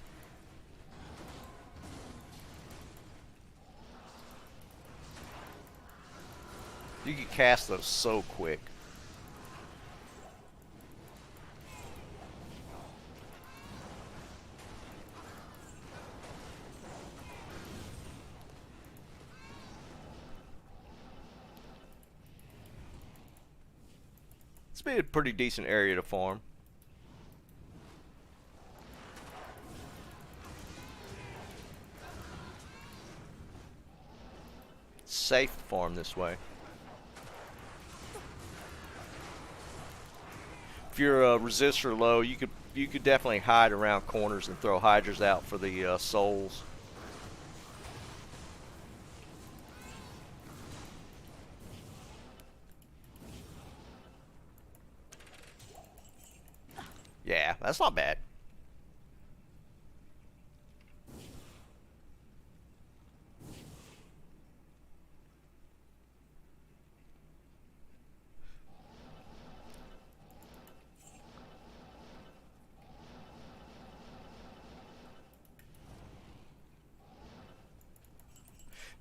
You can cast those so quick. It's been a pretty decent area to farm. It's safe to farm this way. If you're a resistor low, you could definitely hide around corners and throw hydras out for the souls. Yeah, that's not bad.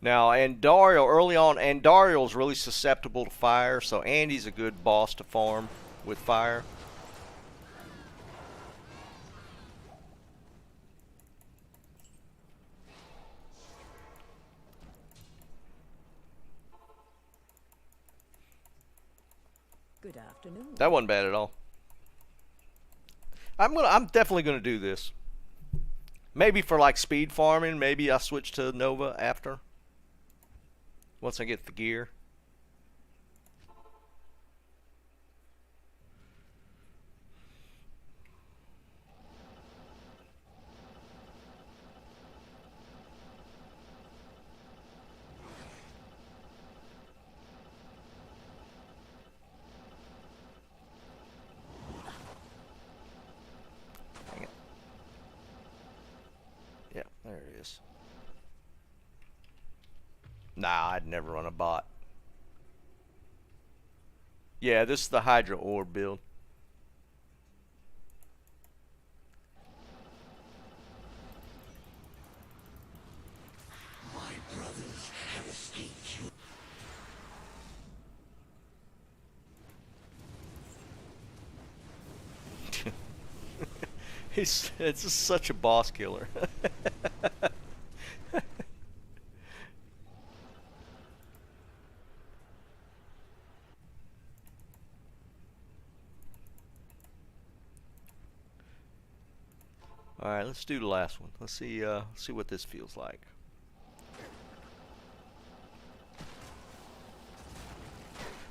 Now, Andariel, early on, Andariel's really susceptible to fire, so Andy's a good boss to farm with fire. Good afternoon. That wasn't bad at all. I'm definitely gonna do this. Maybe for like speed farming, maybe I switch to Nova after. Once I get the gear. Dang it. Yeah, there it is. Nah, I'd never run a bot. Yeah, this is the Hydra orb build. My brothers have escaped you. It's just such a boss killer. let's do the last one. Let's see what this feels like.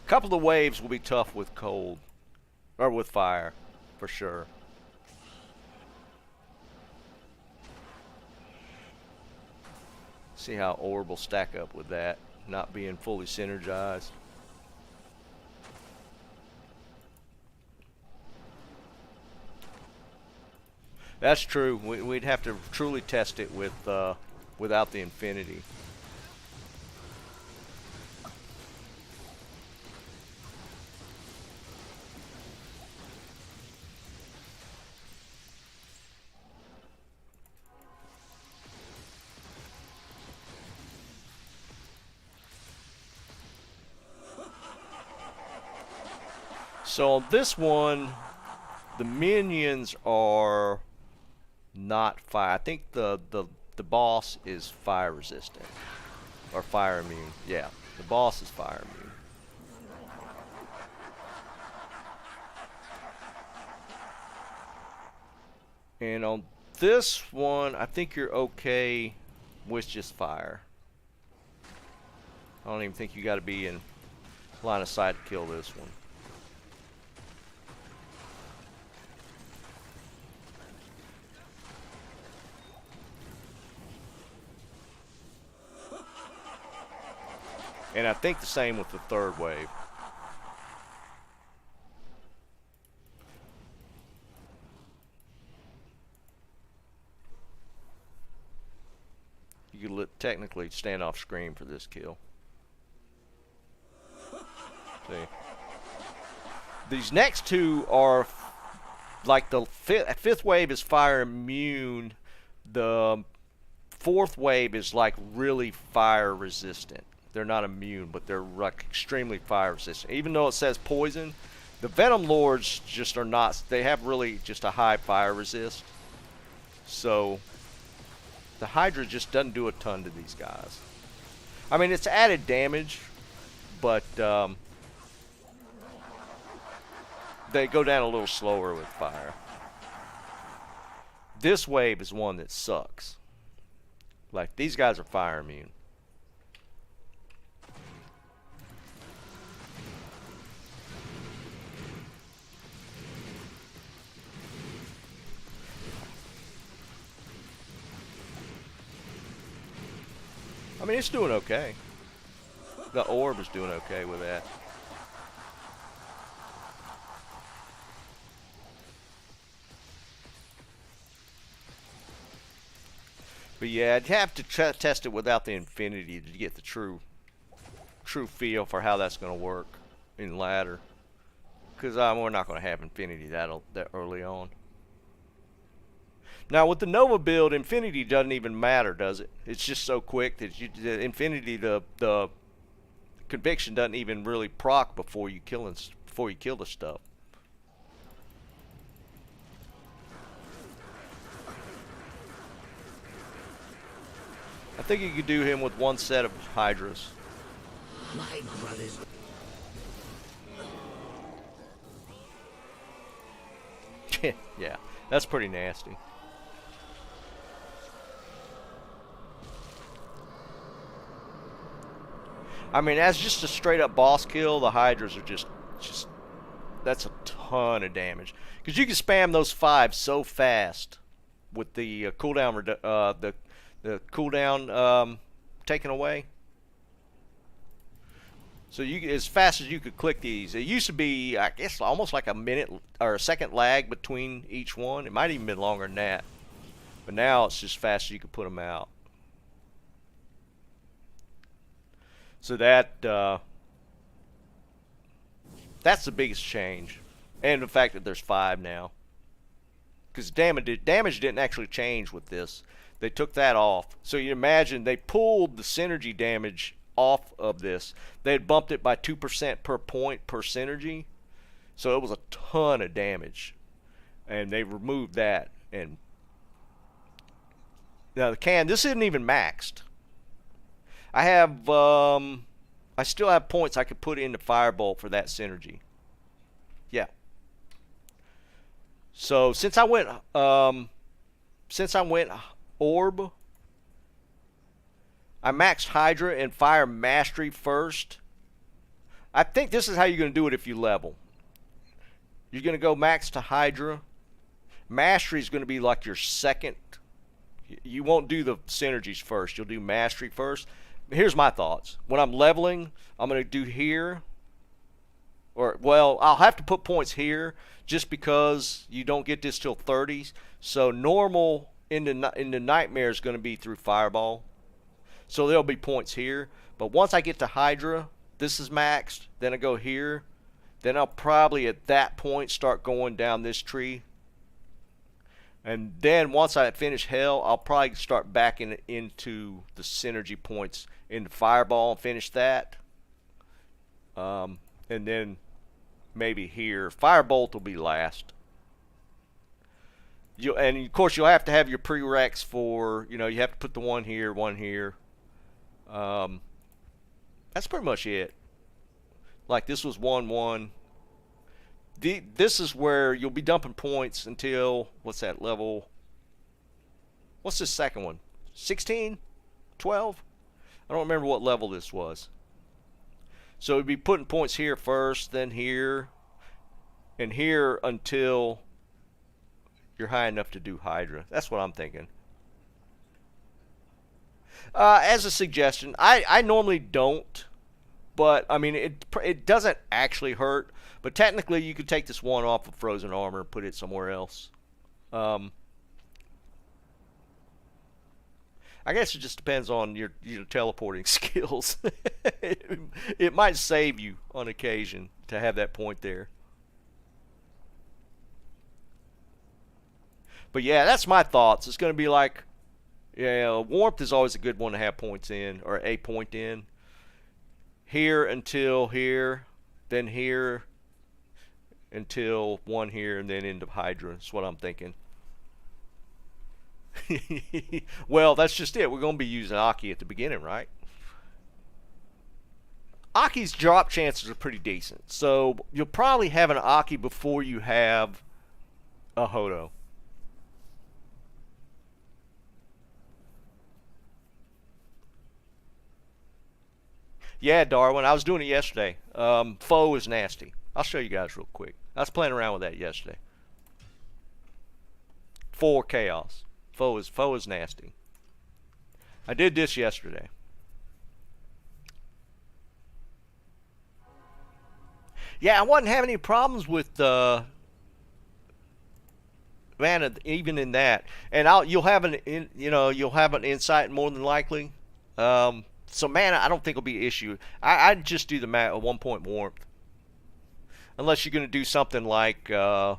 A couple of waves will be tough with cold, or with fire, for sure. See how orb will stack up with that, not being fully synergized. That's true. We'd have to truly test it with without the infinity. So on this one, the minions are not fire. I think the boss is fire resistant or fire immune. Yeah, the boss is fire immune. And on this one, I think you're okay with just fire. I don't even think you got to be in line of sight to kill this one. And I think the same with the third wave. You could technically stand off screen for this kill. See? These next two are like the fifth wave is fire immune. The fourth wave is like really fire resistant. They're not immune, but they're like extremely fire resistant. Even though it says poison, the Venom Lords just are not. They have really just a high fire resist. So the Hydra just doesn't do a ton to these guys. I mean, it's added damage, but they go down a little slower with fire. This wave is one that sucks. Like, these guys are fire immune. I mean, it's doing okay. The orb is doing okay with that. But yeah, I'd have to test it without the infinity to get the true feel for how that's going to work in ladder. Because we're not going to have infinity that early on. Now with the Nova build, infinity doesn't even matter, does it? It's just so quick that the infinity, the conviction doesn't even really proc before you kill the stuff. I think you could do him with one set of Hydras. My brothers. Yeah, that's pretty nasty. I mean, as just a straight up boss kill, the Hydras are just that's a ton of damage. Because you can spam those 5 so fast with the cooldown, the cooldown taken away. So you, as fast as you could click these, it used to be, I guess, almost like a minute or a second lag between each one. It might even been longer than that. But now it's just fast as you could put them out. So that's the biggest change, and the fact that there's 5 now. Because damage didn't actually change with this. They took that off. So you imagine they pulled the synergy damage off of this. They had bumped it by 2% per point per synergy. So it was a ton of damage. And they removed that. And now this isn't even maxed. I have, I still have points I could put into Firebolt for that synergy. Yeah. So since I went since I went orb, I maxed Hydra and Fire Mastery first. I think this is how you're going to do it if you level. You're going to go max to Hydra. Mastery is going to be like your second. You won't do the synergies first. You'll do Mastery first. Here's my thoughts. When I'm leveling, I'm going to do here. Or, well, I'll have to put points here just because you don't get this till 30s. So normal in the nightmare is going to be through Fireball. So there'll be points here. But once I get to Hydra, this is maxed. Then I go here. Then I'll probably at that point start going down this tree. And then once I finish Hell, I'll probably start backing into the synergy points into Fireball and finish that. And then maybe here. Firebolt will be last. And of course you'll have to have your prereqs for, you have to put the one here, one here. That's pretty much it. Like this was 1-1. This is where you'll be dumping points until, what's that level? What's this second one? 16? 12? I don't remember what level this was. So you'd be putting points here first, then here, and here until you're high enough to do Hydra. That's what I'm thinking. As a suggestion, I normally don't, but I mean it doesn't actually hurt. But technically, you could take this one off of Frozen Armor and put it somewhere else. I guess it just depends on your teleporting skills. It might save you on occasion to have that point there. But yeah, that's my thoughts. It's going to be like, yeah, Warmth is always a good one to have points in, or a point in. Here until here, then here until one here, and then into Hydra. That's what I'm thinking. Well, that's just it. We're going to be using Aki at the beginning, right? Aki's drop chances are pretty decent. So you'll probably have an Aki before you have a Hodo. Yeah, Darwin, I was doing it yesterday. Foe is nasty. I'll show you guys real quick. I was playing around with that yesterday. 4 chaos. Foe is nasty. I did this yesterday. Yeah, I wasn't having any problems with mana even in that. And you'll have an insight more than likely. So mana I don't think will be an issue. I'd just do the 1 point warmth. Unless you're going to do something like the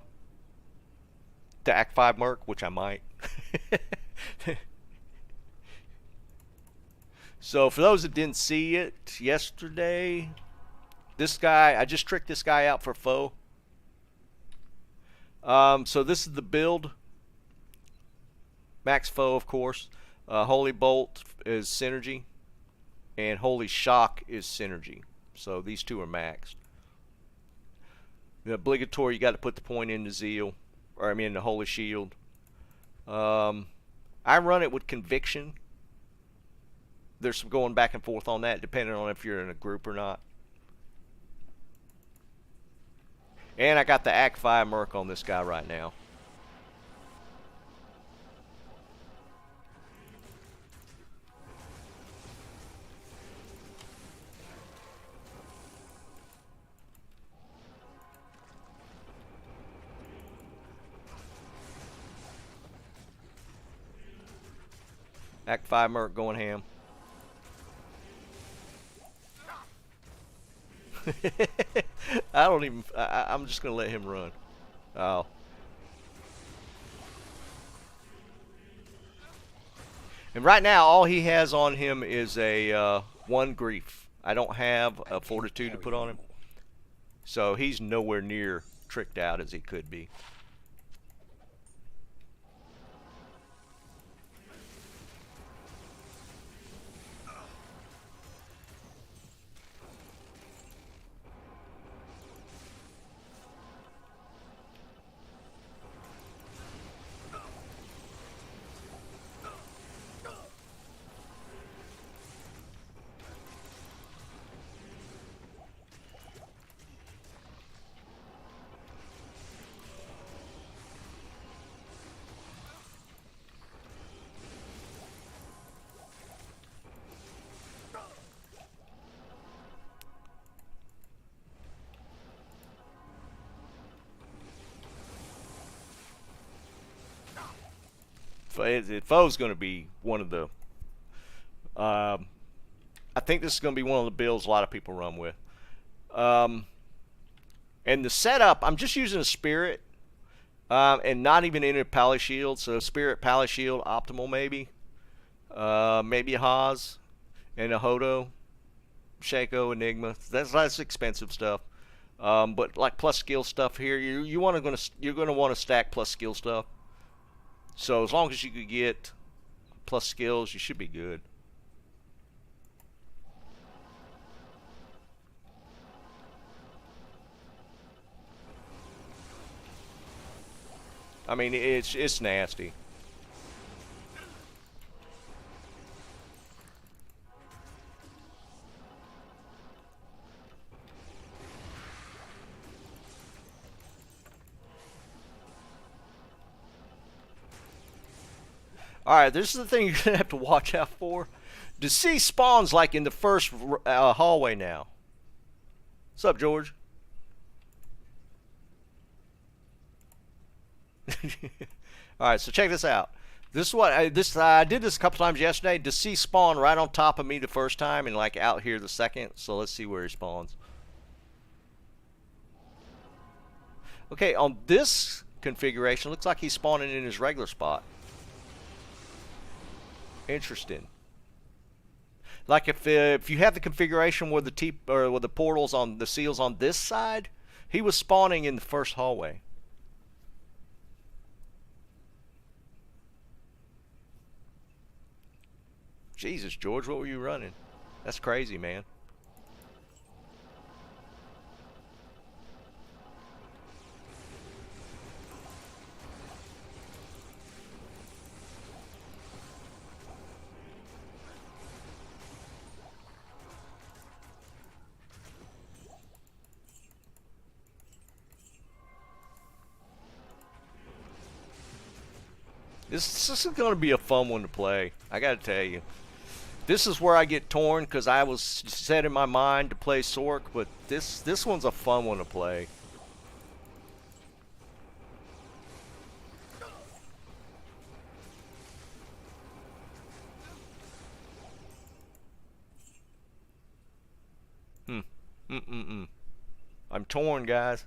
Act 5 Merc, which I might. So for those that didn't see it yesterday, this guy, I just tricked this guy out for Foe. So this is the build. Max Foe, of course. Holy Bolt is synergy. And Holy Shock is synergy. So these two are maxed. The obligatory, you got to put the point into Zeal, or I mean the Holy Shield. I run it with Conviction. There's some going back and forth on that, depending on if you're in a group or not. And I got the Act 5 Merc on this guy right now. Act 5 Merc going ham. I'm just going to let him run. Oh. And right now, all he has on him is a 1 grief. I don't have a fortitude to put on him. So he's nowhere near tricked out as he could be. Foe's going to be one of the. I think this is going to be one of the builds a lot of people run with. And the setup, I'm just using a spirit, and not even in a pally shield. So spirit, pally shield, optimal maybe, maybe a Haas, and a Hodo, Shaco, Enigma. That's expensive stuff. But like plus skill stuff here, you're gonna want to stack plus skill stuff. So as long as you could get plus skills, you should be good. I mean, it's nasty. Alright, this is the thing you're going to have to watch out for. Deceased spawns like in the first hallway now. What's up, George? Alright, so check this out. This is what I did this a couple times yesterday. Deceased spawn right on top of me the first time and like out here the second. So let's see where he spawns. Okay, on this configuration, looks like he's spawning in his regular spot. Interesting. Like if you have the configuration where the portals on the seals on this side, he was spawning in the first hallway. Jesus, George, what were you running? That's crazy, man. This is going to be a fun one to play. I got to tell you. This is where I get torn because I was set in my mind to play Sorc, but this one's a fun one to play. I'm torn, guys.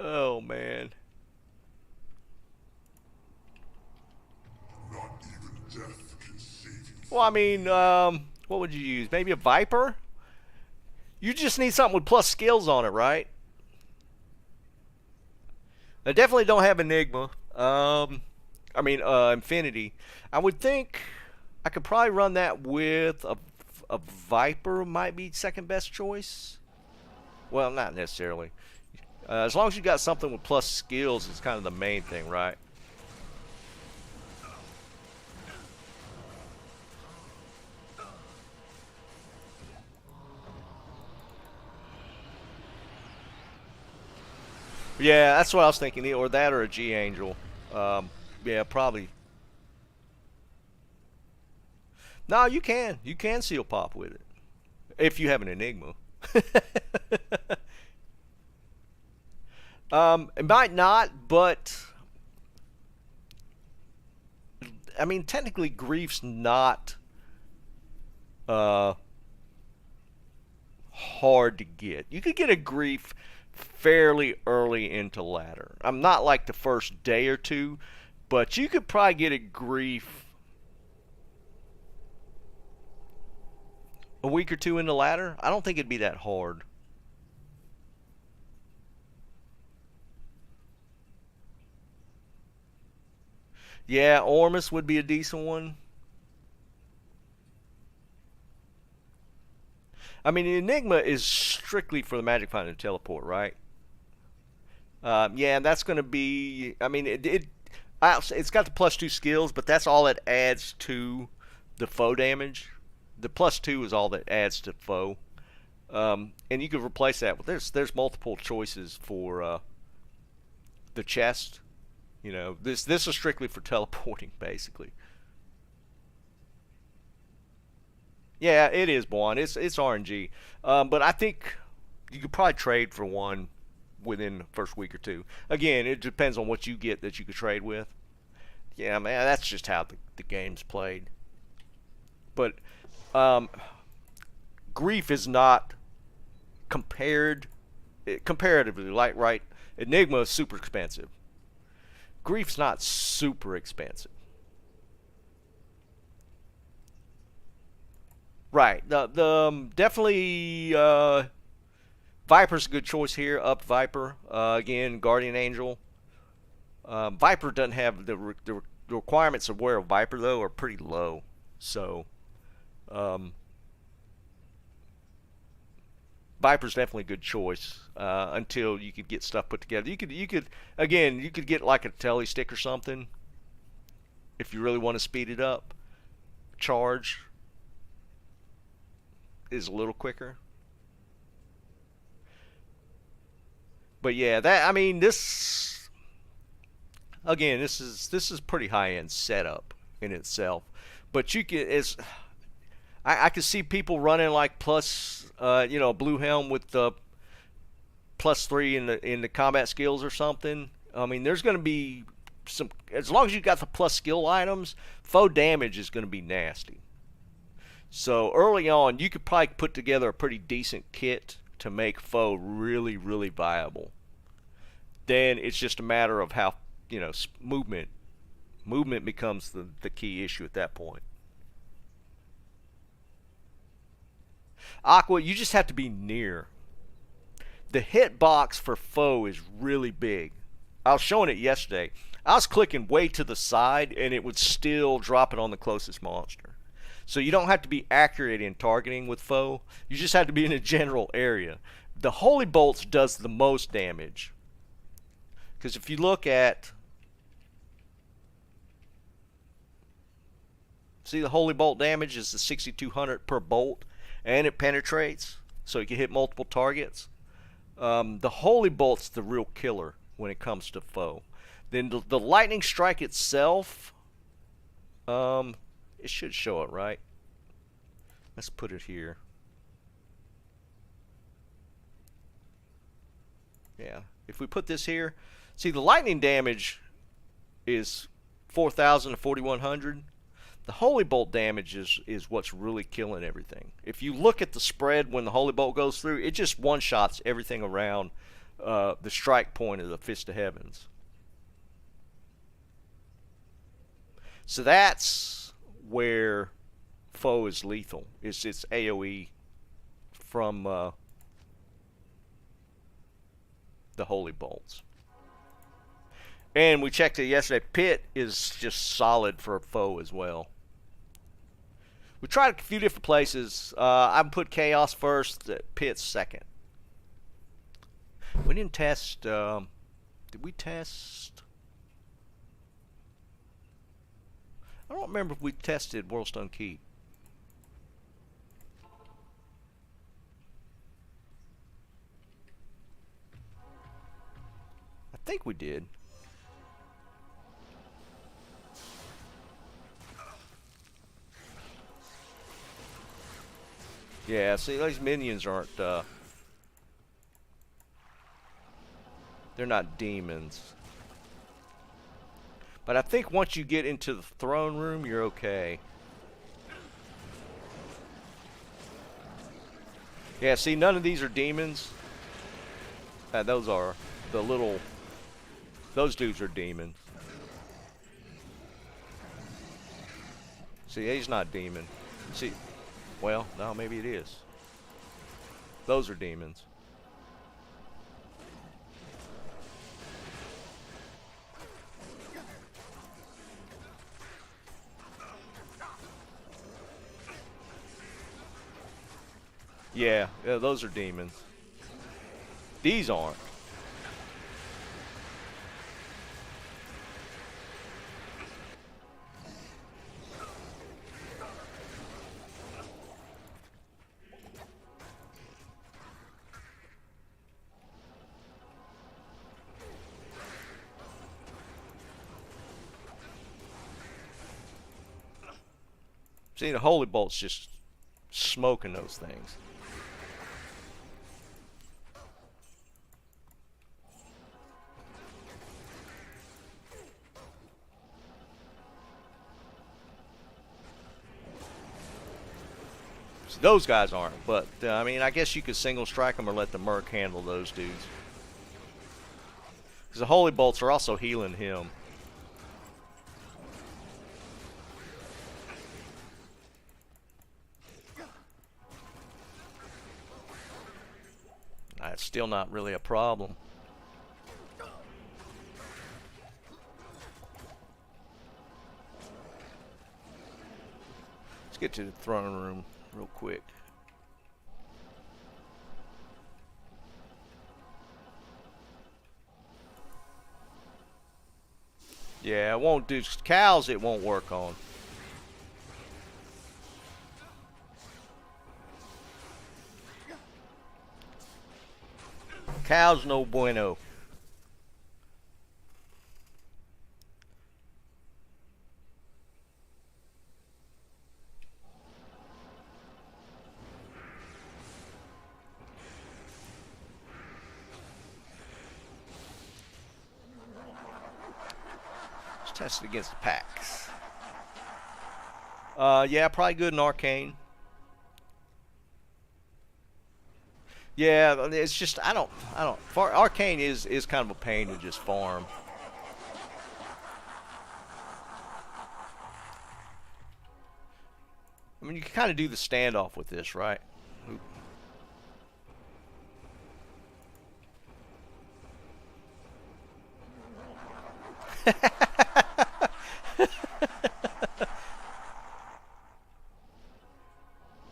Oh, man. Not even death can save you. Well, I mean, what would you use? Maybe a Viper? You just need something with plus skills on it, right? I definitely don't have Enigma. Infinity. I would think I could probably run that with a Viper might be second best choice. Well, not necessarily. As long as you got something with plus skills, it's kind of the main thing, right? Yeah, that's what I was thinking. Or that or a G-Angel. Yeah, probably. No, you can. You can seal pop with it. If you have an Enigma. It might not, but I mean, technically, Grief's not hard to get. You could get a Grief fairly early into ladder. I'm not like the first day or two, but you could probably get a Grief a week or two into ladder. I don't think it'd be that hard. Yeah, Ormus would be a decent one. I mean, Enigma is strictly for the Magic Find and Teleport, right? Yeah, that's going to be... I mean, it's got the +2 skills, but that's all it adds to the foe damage. The +2 is all that adds to foe. And you could replace that with... There's multiple choices for the chest. You know, this is strictly for teleporting, basically. Yeah, it is, Juan. It's RNG. But I think you could probably trade for one within the first week or two. Again, it depends on what you get that you could trade with. Yeah, man, that's just how the game's played. But um, Grief is not comparatively, like, right. Enigma is super expensive. Grief's not super expensive. Right. The definitely Viper's a good choice here. Up Viper again. Guardian Angel. Viper doesn't have the requirements of wear a Viper though are pretty low. So um, Viper's definitely a good choice until you could get stuff put together. You could get like a telly stick or something if you really want to speed it up. Charge is a little quicker. But yeah, that I mean this again, this is pretty high end setup in itself. But you can it's I could see people running like plus blue helm with the +3 in the combat skills or something. I mean, there's going to be some as long as you got the plus skill items, foe damage is going to be nasty. So early on, you could probably put together a pretty decent kit to make foe really, really viable. Then it's just a matter of how movement becomes the key issue at that point. Aqua, you just have to be near. The hitbox for foe is really big. I was showing it yesterday. I was clicking way to the side and it would still drop it on the closest monster. So you don't have to be accurate in targeting with foe. You just have to be in a general area. The Holy Bolts does the most damage. Because if you look at... See, the Holy Bolt damage is the 6,200 per bolt. And it penetrates. So you can hit multiple targets. The Holy Bolt's the real killer when it comes to foe. Then the Lightning Strike itself... it should show it, right? Let's put it here. Yeah. If we put this here, see the lightning damage is 4,000 to 4,100. The Holy Bolt damage is what's really killing everything. If you look at the spread when the Holy Bolt goes through, it just one-shots everything around the strike point of the Fist of Heavens. So that's where foe is lethal. It's AoE from the Holy Bolts. And we checked it yesterday. Pit is just solid for a foe as well. We tried a few different places. I put Chaos first, Pit second. We didn't test... did we test... I don't remember if we tested Whirlstone Keep. I think we did. Yeah, see, these minions aren't, they're not demons. But I think once you get into the throne room, you're okay. Yeah, see, none of these are demons. Those are the little... Those dudes are demons. See, he's not demon. See, well, no, maybe it is. Those are demons. Yeah, those are demons. These aren't. See, the holy bolt's just smoking those things. So those guys aren't, but I mean, I guess you could single strike them or let the merc handle those dudes. Because the holy bolts are also healing him. That's still not really a problem. Let's get to the throne room real quick. Yeah, it won't do cows. It won't work on. Cows no bueno. Let's test it against the packs. Yeah, probably good in arcane. Yeah, it's just I don't. Arcane is kind of a pain to just farm. I mean, you can kind of do the standoff with this, right? Oop.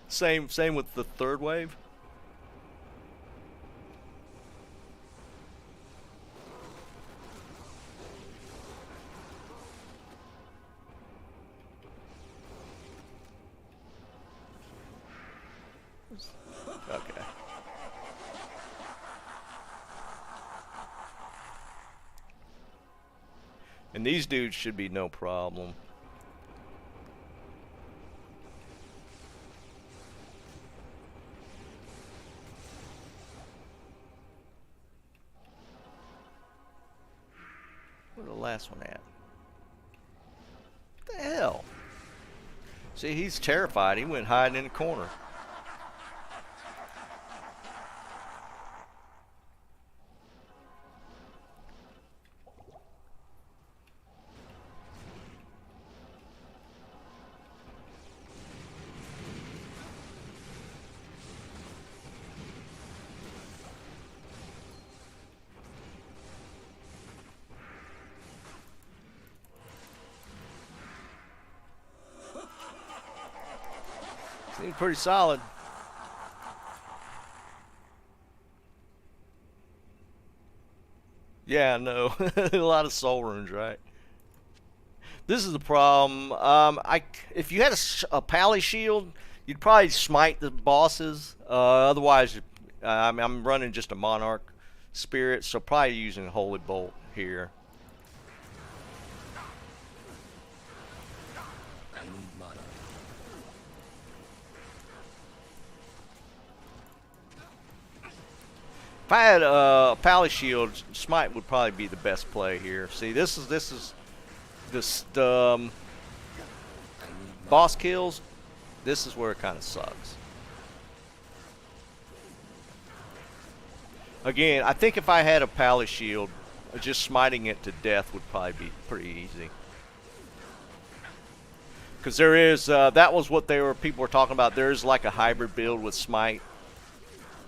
Same with the third wave. Okay. And these dudes should be no problem. Where's the last one at? What the hell? See, he's terrified. He went hiding in the corner. Seems pretty solid. Yeah, no, a lot of soul runes, right? This is the problem. If you had a pally shield, you'd probably smite the bosses. Otherwise, I'm running just a monarch spirit, so probably using a holy bolt here. If I had a pally shield, smite would probably be the best play here. See, this is the boss kills. This is where it kind of sucks. Again, I think if I had a pally shield, just smiting it to death would probably be pretty easy. Because there is, that was what people were talking about. There is like a hybrid build with smite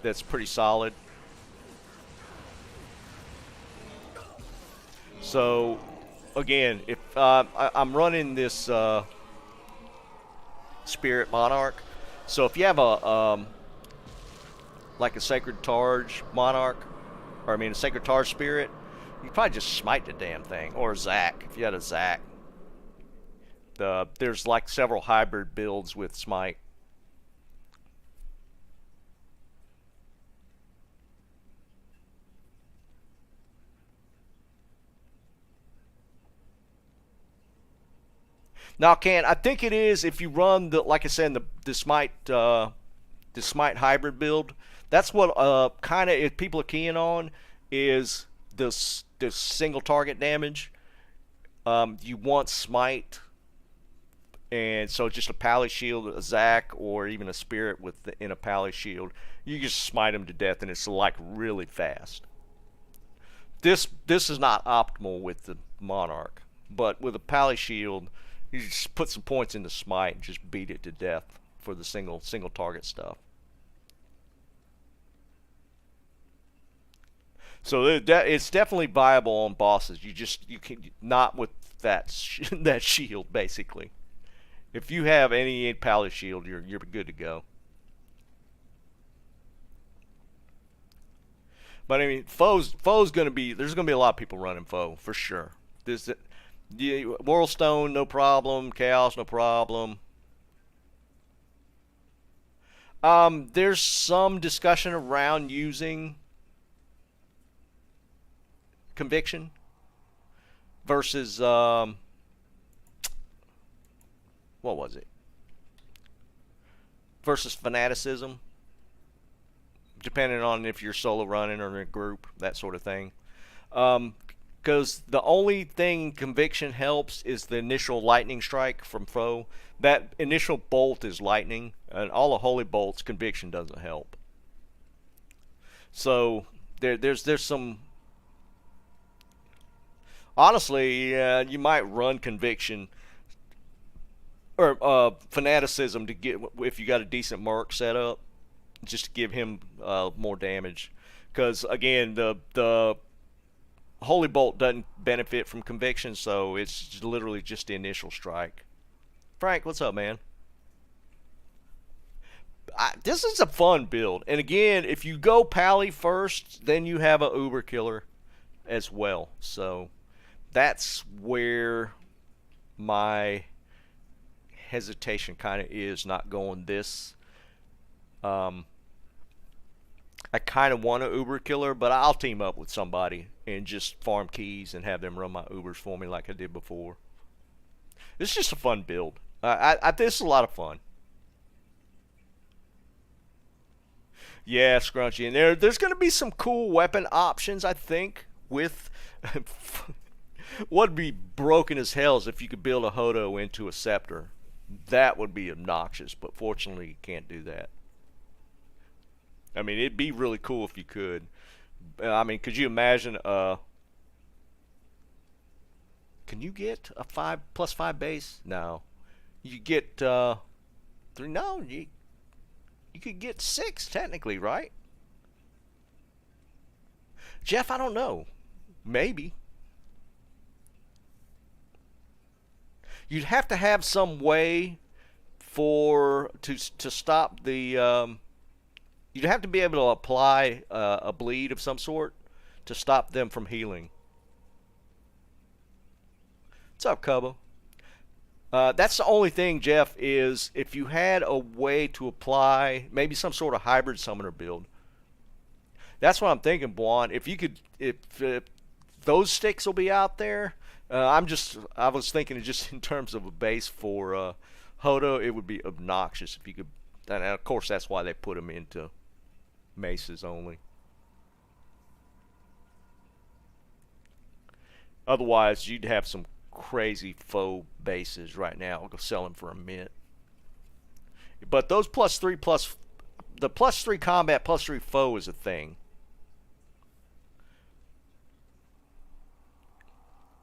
that's pretty solid. So, again, if I'm running this Spirit Monarch, so if you have a like a Sacred Targe Monarch, or I mean a Sacred Targe Spirit, you probably just smite the damn thing, or Zac if you had a Zac. There's like several hybrid builds with smite. Now, I think it is if you run the, like I said, the smite hybrid build. That's what kind of people are keying on is this single target damage. You want smite, and so just a pally shield, a Zac, or even a spirit in a pally shield. You just smite them to death, and it's like really fast. This is not optimal with the Monarch, but with a pally shield, you just put some points into smite and just beat it to death for the single target stuff. So it's definitely viable on bosses. You can not with that that shield basically. If you have any pally shield, you're good to go. But I mean, foe's gonna be, there's gonna be a lot of people running foe for sure. Whirlstone, no problem. Chaos, no problem. There's some discussion around using conviction versus what was it? Versus fanaticism, depending on if you're solo running or in a group, that sort of thing. Because the only thing conviction helps is the initial lightning strike from foe. That initial bolt is lightning, and all the holy bolts, conviction doesn't help. So there's some. Honestly, you might run conviction or fanaticism to get, if you got a decent merc set up, just to give him more damage. Because again, the holy bolt doesn't benefit from conviction, so it's literally just the initial strike. Frank, what's up, man? This is a fun build, and again, if you go pally first, then you have a uber killer as well. So that's where my hesitation kind of is, not going this. I kind of want an uber killer, but I'll team up with somebody and just farm keys and have them run my ubers for me like I did before. It's just a fun build. This is a lot of fun. Yeah, Scrunchy, and there's going to be some cool weapon options, I think, with what'd be broken as hell is if you could build a Hodo into a scepter. That would be obnoxious, but fortunately you can't do that. I mean, it'd be really cool if you could. I mean, could you imagine can you get a 5+5 base? No. You get 3. No, you could get 6 technically, right? Jeff, I don't know. Maybe. You'd have to have some way to stop the you'd have to be able to apply a bleed of some sort to stop them from healing. What's up, Cubbo? That's the only thing, Jeff, is if you had a way to apply maybe some sort of hybrid summoner build. That's what I'm thinking, Buon. If you could, if those sticks will be out there. I was thinking just in terms of a base for Hodo, it would be obnoxious if you could. And of course, that's why they put them into maces only. Otherwise, you'd have some crazy foe bases right now. I'll go sell them for a mint. But those the +3 combat +3 foe is a thing.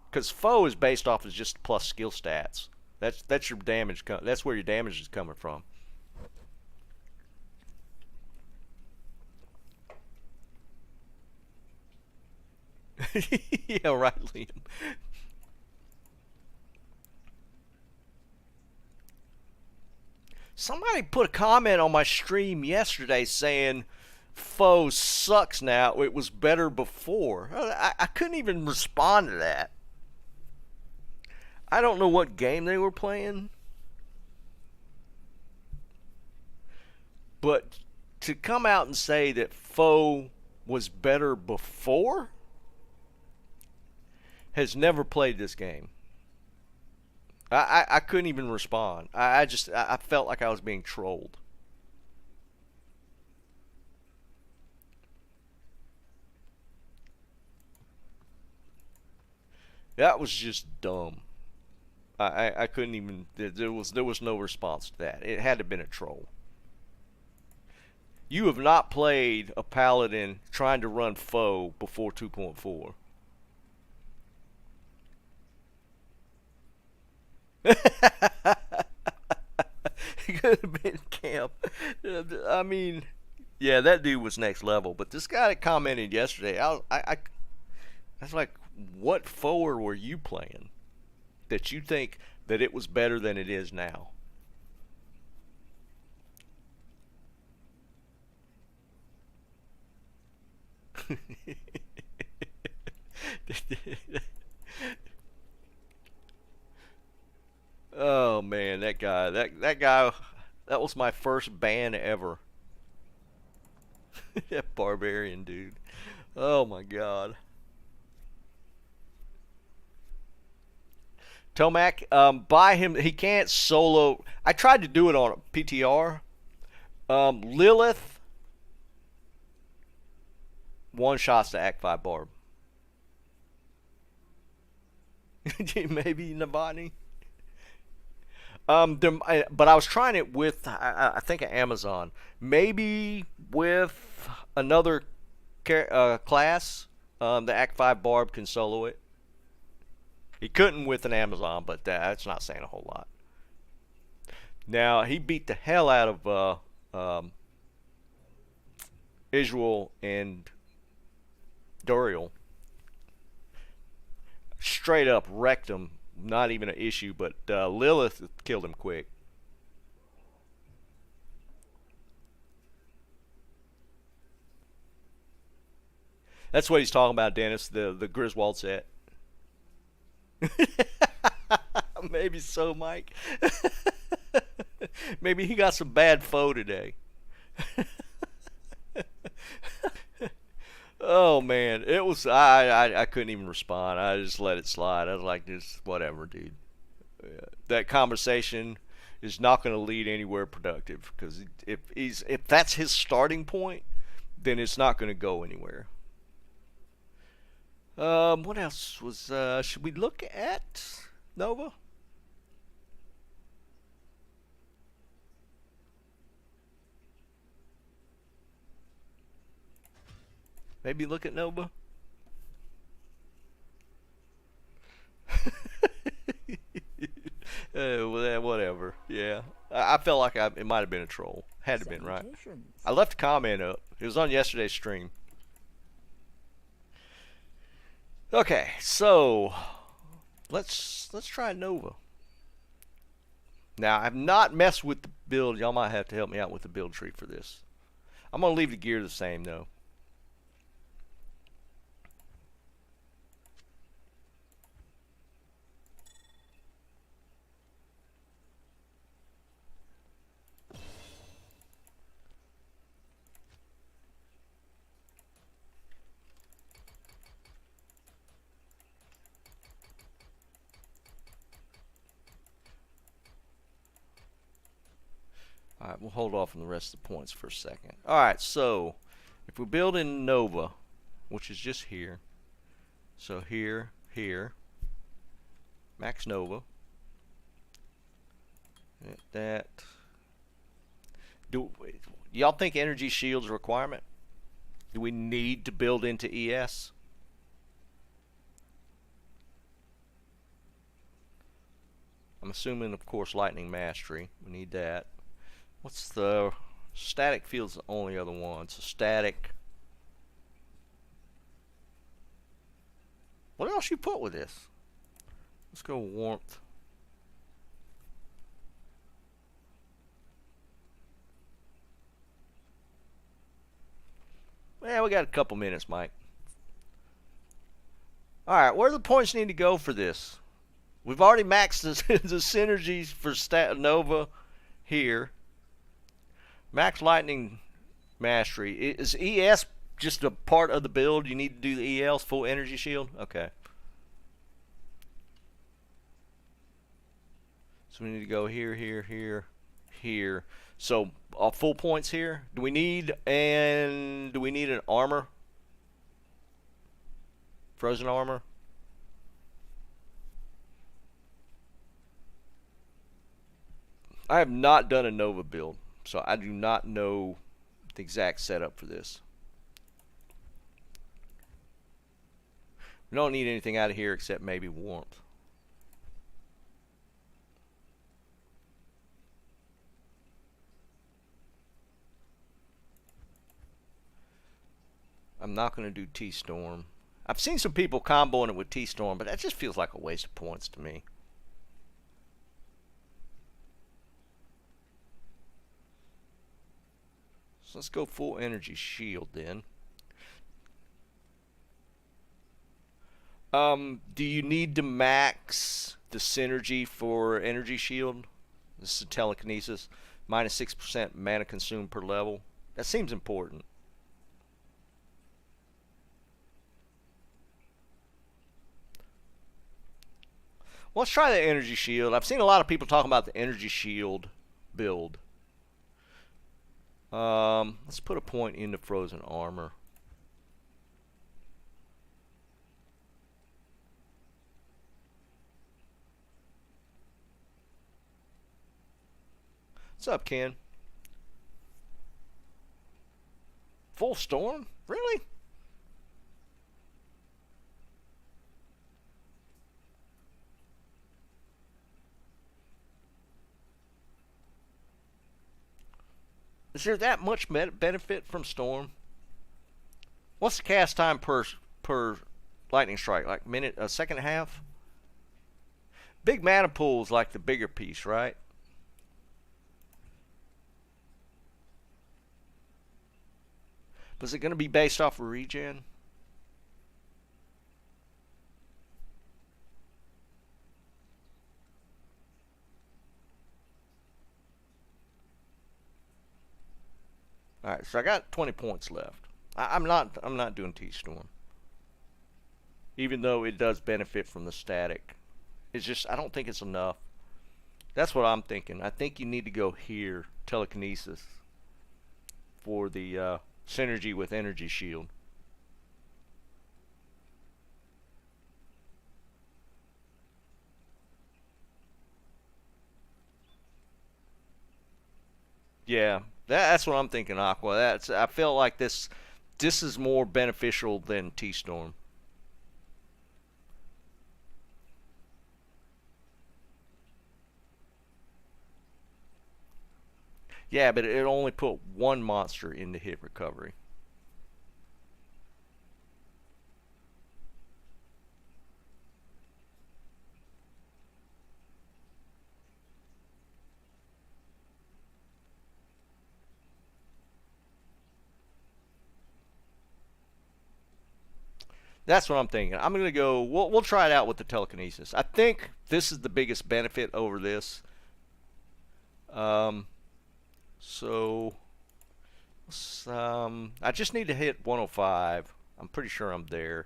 Because foe is based off of just plus skill stats. That's your damage. That's where your damage is coming from. Yeah, right, Liam. Somebody put a comment on my stream yesterday saying foe sucks now. It was better before. I couldn't even respond to that. I don't know what game they were playing. But to come out and say that foe was better before has never played this game. I couldn't even respond. I felt like I was being trolled. That was just dumb. I couldn't even. There was no response to that. It had to have been a troll. You have not played a paladin trying to run foe before 2.4. He could have been camp. I mean, yeah, that dude was next level. But this guy that commented yesterday, I was like, what forward were you playing that you think that it was better than it is now? Oh man, that guy, that was my first ban ever. That barbarian dude. Oh my god. Tomac, buy him. He can't solo. I tried to do it on PTR. Lilith, one shots to Act 5 Barb. Maybe Navani. But I was trying it with, I think, Amazon. Maybe with another class, the Act 5 Barb can solo it. He couldn't with an Amazon, but that's not saying a whole lot. Now, he beat the hell out of Israel and Duriel. Straight up wrecked him. Not even an issue, but Lilith killed him quick. That's what he's talking about, Dennis, the Griswold set. Maybe so, Mike. Maybe he got some bad foe today. Oh man, it was I couldn't even respond. I just let it slide. I was like, just whatever, dude. That conversation is not going to lead anywhere productive because if that's his starting point, then it's not going to go anywhere. What else was? Should we look at Nova? Maybe look at Nova. Well, whatever. Yeah, I felt like it might have been a troll. Had to have been, right? I left a comment up. It was on yesterday's stream. Okay, so let's try Nova. Now, I've not messed with the build. Y'all might have to help me out with the build tree for this. I'm gonna leave the gear the same though. Alright, we'll hold off on the rest of the points for a second. Alright, so if we build in Nova, which is just here, so here, max Nova, that. Do y'all think energy shield's a requirement? Do we need to build into ES? I'm assuming, of course, lightning mastery. We need that. What's the static field's the only other one? So static. What else you put with this? Let's go warmth. Yeah, we got a couple minutes, Mike. Alright, where do the points need to go for this? We've already maxed the synergies for Nova here. Max lightning mastery. Is ES just a part of the build? You need to do the EL's full energy shield? Okay. So we need to go here, here, here, here. So full points here. Do we need an armor? Frozen armor? I have not done a Nova build, so I do not know the exact setup for this. We don't need anything out of here except maybe warmth. I'm not going to do T-Storm. I've seen some people comboing it with T-Storm, but that just feels like a waste of points to me. So let's go full energy shield then. Do you need to max the synergy for energy shield? This is telekinesis. Minus 6% mana consumed per level. That seems important. Well, let's try the energy shield. I've seen a lot of people talking about the energy shield build. Let's put a point into frozen armor. What's up, Ken? Full storm? Really? Is there that much benefit from storm? What's the cast time per lightning strike? Like a second and a half? Big mana pool's like the bigger piece, right? Was it going to be based off of regen? All right, so I got 20 points left. I'm not doing T-Storm, even though it does benefit from the static. It's just I don't think it's enough. That's what I'm thinking. I think you need to go here, telekinesis, for the synergy with energy shield. Yeah, that's what I'm thinking, Aqua. I feel like this is more beneficial than T-Storm. Yeah, but it only put one monster into hit recovery. That's what I'm thinking. I'm going to go, we'll try it out with the telekinesis. I think this is the biggest benefit over this. So, I just need to hit 105. I'm pretty sure I'm there.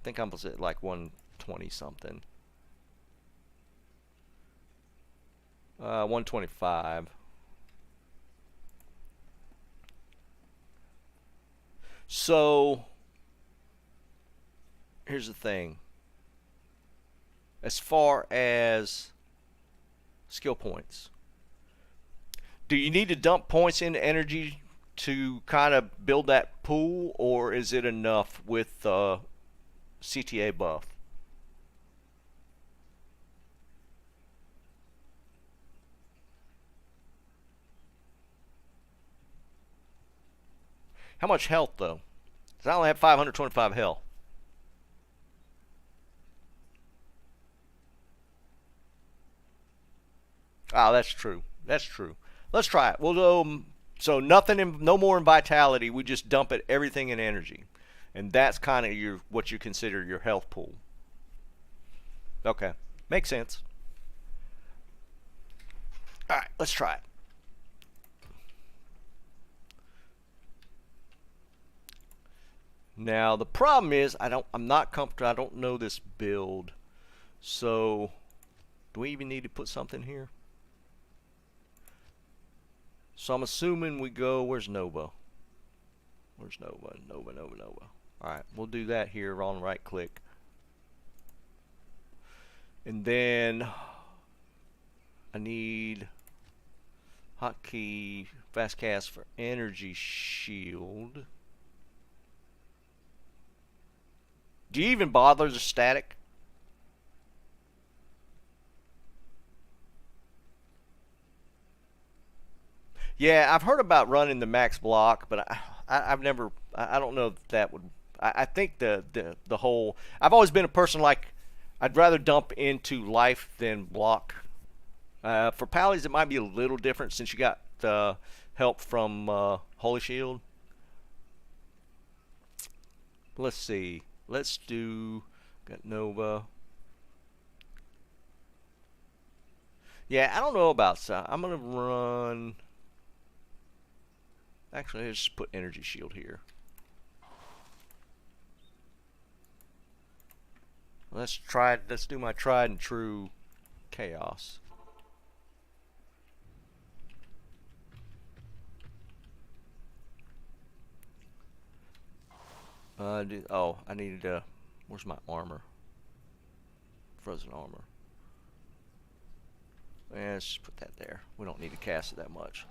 I think I'm at like 120 something. 125. So, here's the thing. As far as skill points, do you need to dump points into energy to kind of build that pool, or is it enough with CTA buff? How much health though? 'Cause I only have 525 health. Ah, that's true. That's true. Let's try it. We'll go. So no more in vitality. We just dump it everything in energy, and that's kind of what you consider your health pool. Okay, makes sense. All right, let's try it. Now the problem is I'm not comfortable. I don't know this build. So do we even need to put something here? So I'm assuming we go, where's Nova? Where's Nova? Nova. Alright, we'll do that here on right click. And then I need hotkey fast cast for energy shield. Do you even bother the static? Yeah, I've heard about running the max block, but I've never. I don't know if that would. I think the whole. I've always been a person like, I'd rather dump into life than block. For Pallies, it might be a little different since you got help from Holy Shield. Let's see. Let's do. Got Nova. Yeah, I don't know about. I'm gonna run. Actually, let's just put energy shield here. Let's do my tried and true chaos. Oh, I needed where's my armor? Frozen armor. Yeah, let's just put that there. We don't need to cast it that much.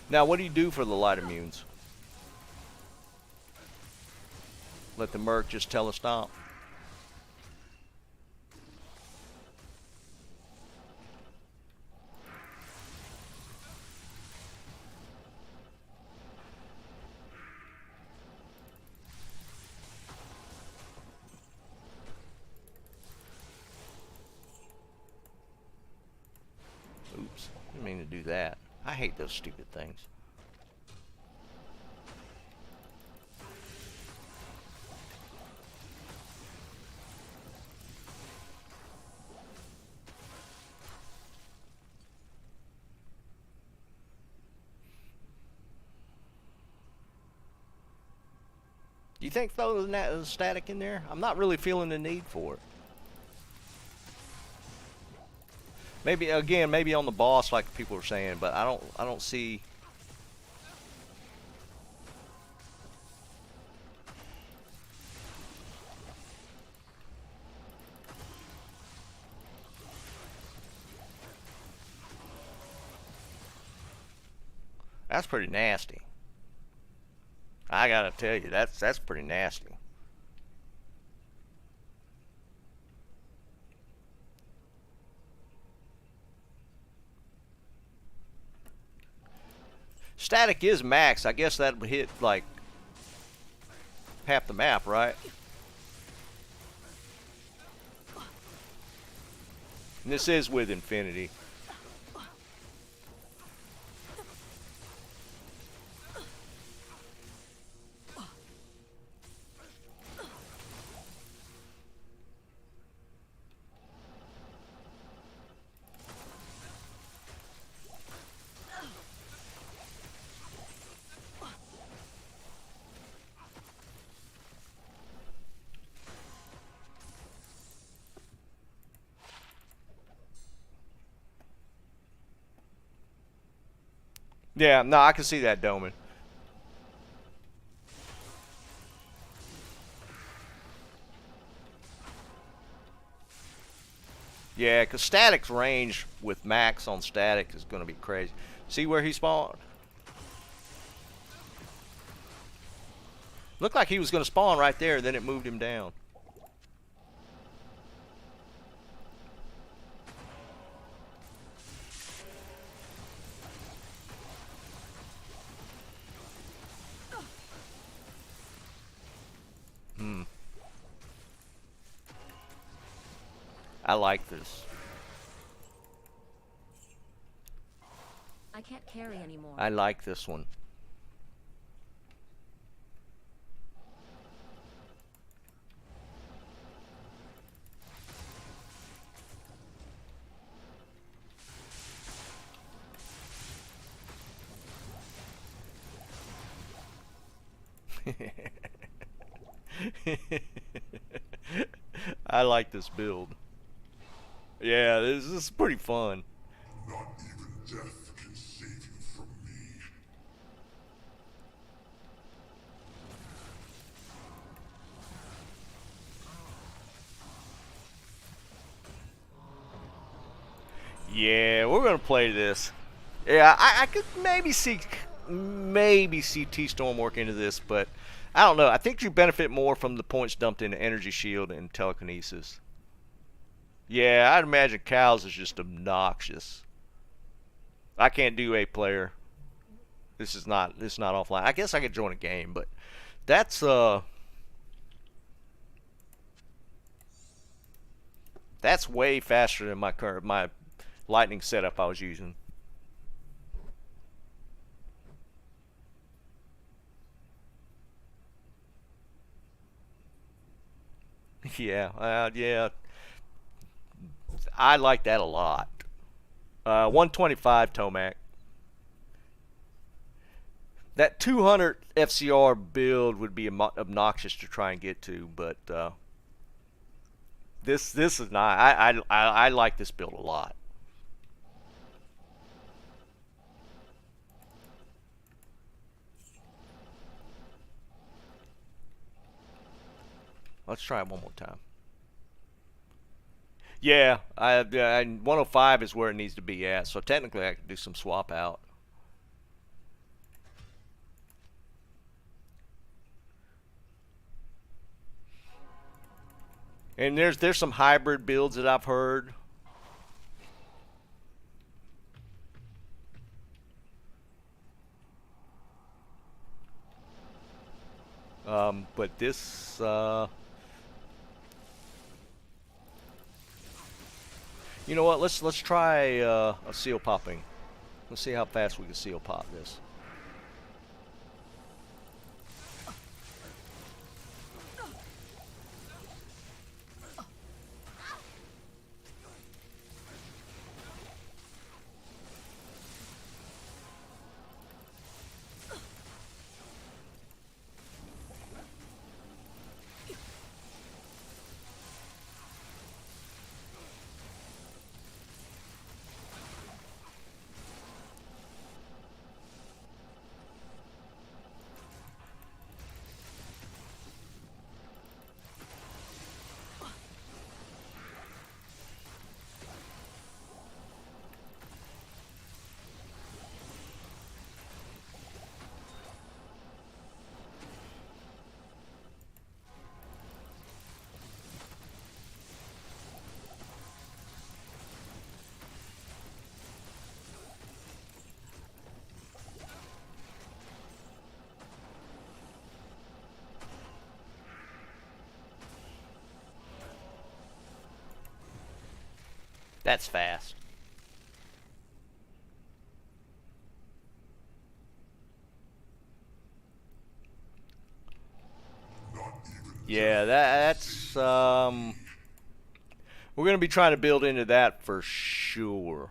Now, what do you do for the light immunes? Let the merc just tell us stop. Oops, didn't mean to do that. I hate those stupid things. Do you think throw the static in there? I'm not really feeling the need for it. Maybe again, maybe on the boss, like people are saying, but I don't see. That's pretty nasty. I gotta tell you, that's pretty nasty. Static is max. I guess that would hit like half the map, right? And this is with infinity. Yeah, no, I can see that doming. Yeah, because static's range with max on static is going to be crazy. See where he spawned? Looked like he was going to spawn right there, then it moved him down. I like this. I can't carry anymore. I like this one. I like this build. Yeah, this is pretty fun. Not even death can save you from me. Yeah, we're gonna play this. Yeah, I could maybe see T-Storm work into this, but I don't know. I think you benefit more from the points dumped into Energy Shield and Telekinesis. Yeah, I'd imagine Cows is just obnoxious. I can't do 8-player. This is not offline. I guess I could join a game, but that's way faster than my lightning setup I was using. Yeah, yeah. I like that a lot. 125 Tomac. That 200 FCR build would be obnoxious to try and get to, but this is not. I like this build a lot. Let's try it one more time. Yeah, 105 is where it needs to be at, so technically I could do some swap out. And there's some hybrid builds that I've heard. But this you know what? Let's try a seal popping. Let's see how fast we can seal pop this. That's fast. Yeah, that's we're gonna be trying to build into that for sure.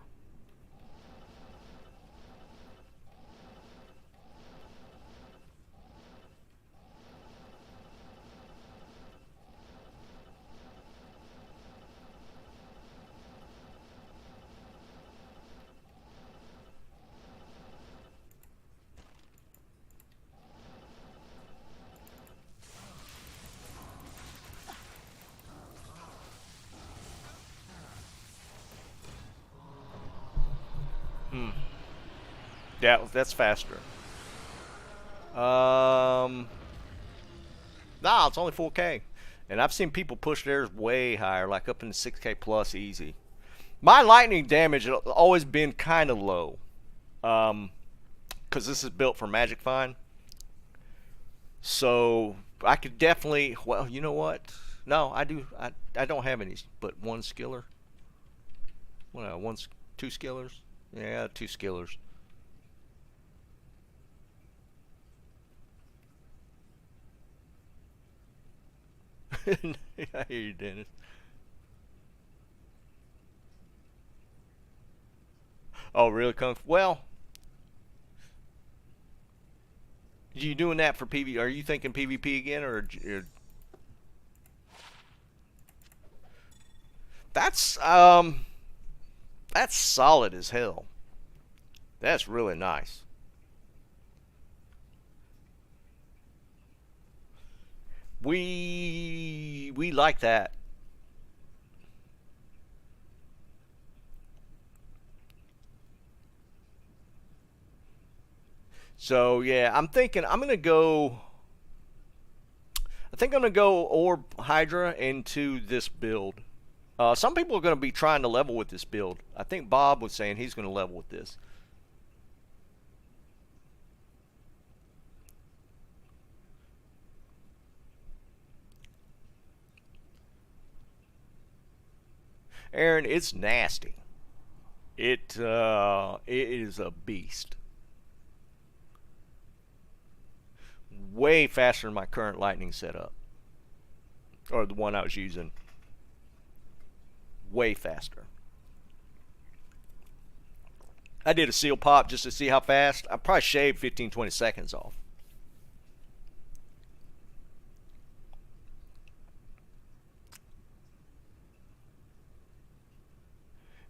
Yeah, that's faster. Nah, it's only 4K. And I've seen people push theirs way higher, like up in 6K plus easy. My lightning damage has always been kind of low. Because this is built for Magic Find. So I could definitely, well, you know what? No, I don't have any, but one skiller. Well, two skillers. Yeah, two skillers. I hear you, Dennis. Oh, really, Kung? Well, You doing that for PvP? Are you thinking PvP again, or that's that's solid as hell. That's really nice. We like that. So yeah, I'm thinking I'm gonna go. I think I'm gonna go Orb Hydra into this build. Some people are gonna be trying to level with this build. I think Bob was saying he's gonna level with this. Aaron, it's nasty. It is a beast. Way faster than my current lightning setup, or the one I was using. Way faster. I did a seal pop just to see how fast. I probably shaved 15-20 seconds off.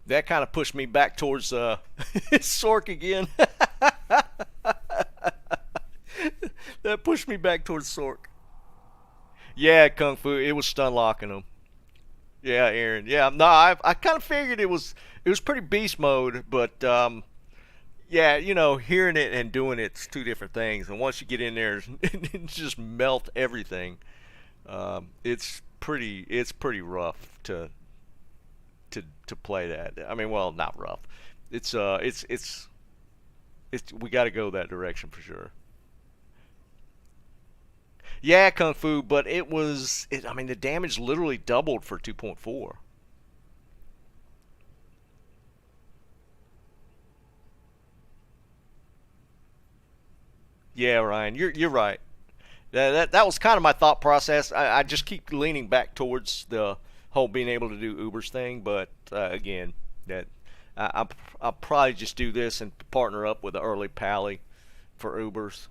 That kind of pushed me back towards Sork again. That pushed me back towards Sork. Yeah, Kung Fu. It was stun locking him. Yeah, Aaron. Yeah, no, I kind of figured it was pretty beast mode, but yeah, you know, hearing it and doing it's two different things. And once you get in there, it just melt everything. It's pretty rough to play that. I mean, well, not rough. It's we got to go that direction for sure. Yeah, Kung Fu, but I mean, the damage literally doubled for 2.4. Yeah, Ryan, you're right. That was kind of my thought process. I just keep leaning back towards the whole being able to do Uber's thing, but again, that I'll probably just do this and partner up with the early pally for Ubers.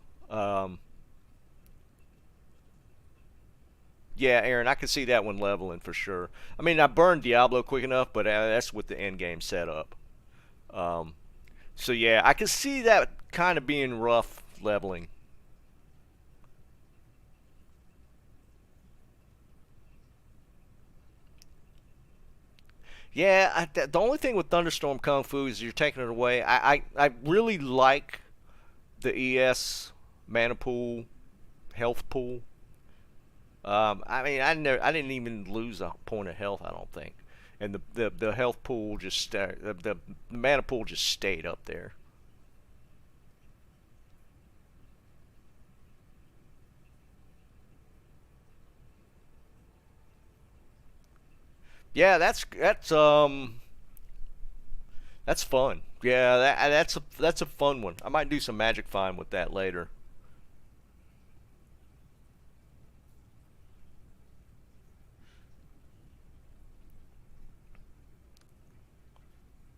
Yeah, Aaron, I can see that one leveling for sure. I mean, I burned Diablo quick enough, but that's with the end game setup. Um, so yeah, I can see that kind of being rough leveling. Yeah, the only thing with Thunderstorm Kung Fu is you're taking it away. I really like the ES mana pool, health pool. I mean, I didn't even lose a point of health, I don't think. And the health pool just the mana pool just stayed up there. Yeah, that's fun. Yeah, that's a fun one. I might do some magic find with that later.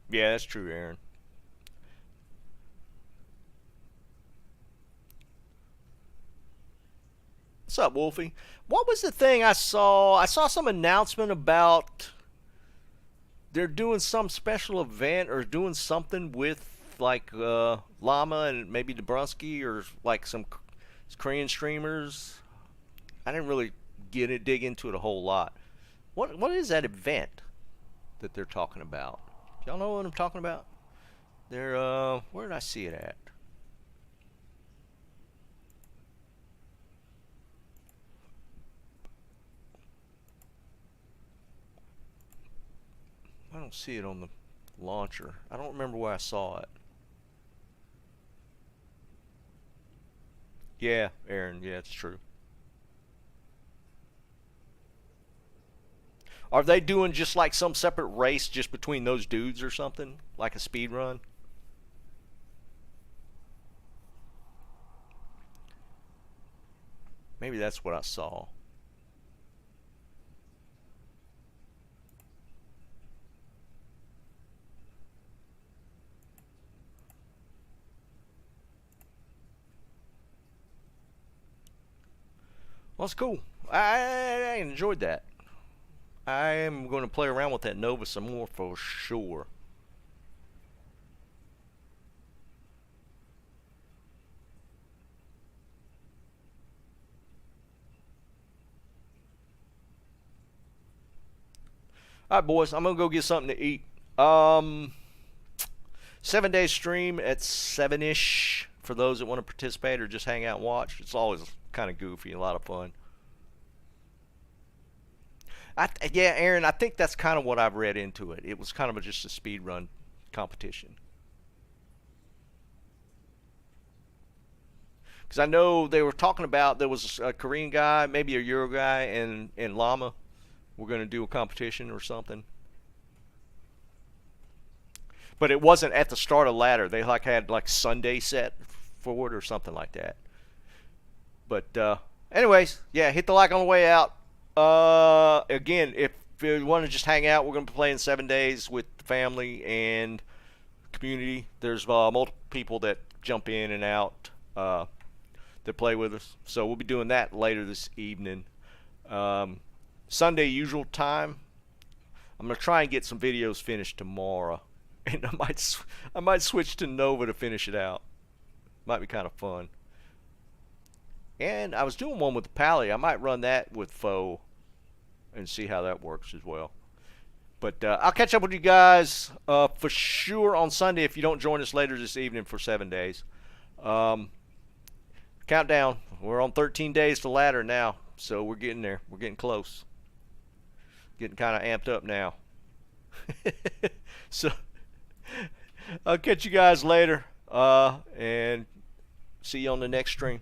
Yeah, that's true, Aaron. What's up, Wolfie? What was the thing I saw? I saw some announcement about they're doing some special event or doing something with like Llama and maybe Dabrowski or like some Korean streamers. I didn't really dig into it a whole lot. What is that event that they're talking about? Y'all know what I'm talking about? They're where did I see it at? I don't see it on the launcher. I don't remember where I saw it. Yeah, Aaron, yeah, it's true. Are they doing just like some separate race just between those dudes or something? Like a speed run? Maybe that's what I saw. That's cool. I enjoyed that. I am going to play around with that Nova some more for sure. All right, boys, I'm gonna go get something to eat. 7-day stream at 7-ish for those that want to participate or just hang out and watch. It's always kind of goofy, a lot of fun. Yeah, Aaron, I think that's kind of what I've read into it. It was kind of just a speed run competition. Because I know they were talking about there was a Korean guy, maybe a Euro guy, and Llama. We're going to do a competition or something. But it wasn't at the start of the ladder. They had Sunday set for it or something like that. But anyways, yeah, hit the like on the way out. Again, if you want to just hang out, we're going to be playing 7 days with the family and community. There's multiple people that jump in and out that play with us. So we'll be doing that later this evening. Sunday usual time. I'm going to try and get some videos finished tomorrow. And I might switch to Nova to finish it out. Might be kind of fun. And I was doing one with the Pally. I might run that with Foe and see how that works as well. But I'll catch up with you guys for sure on Sunday if you don't join us later this evening for 7 days. Countdown. We're on 13 days to ladder now. So we're getting there. We're getting close. Getting kind of amped up now. So I'll catch you guys later and see you on the next stream.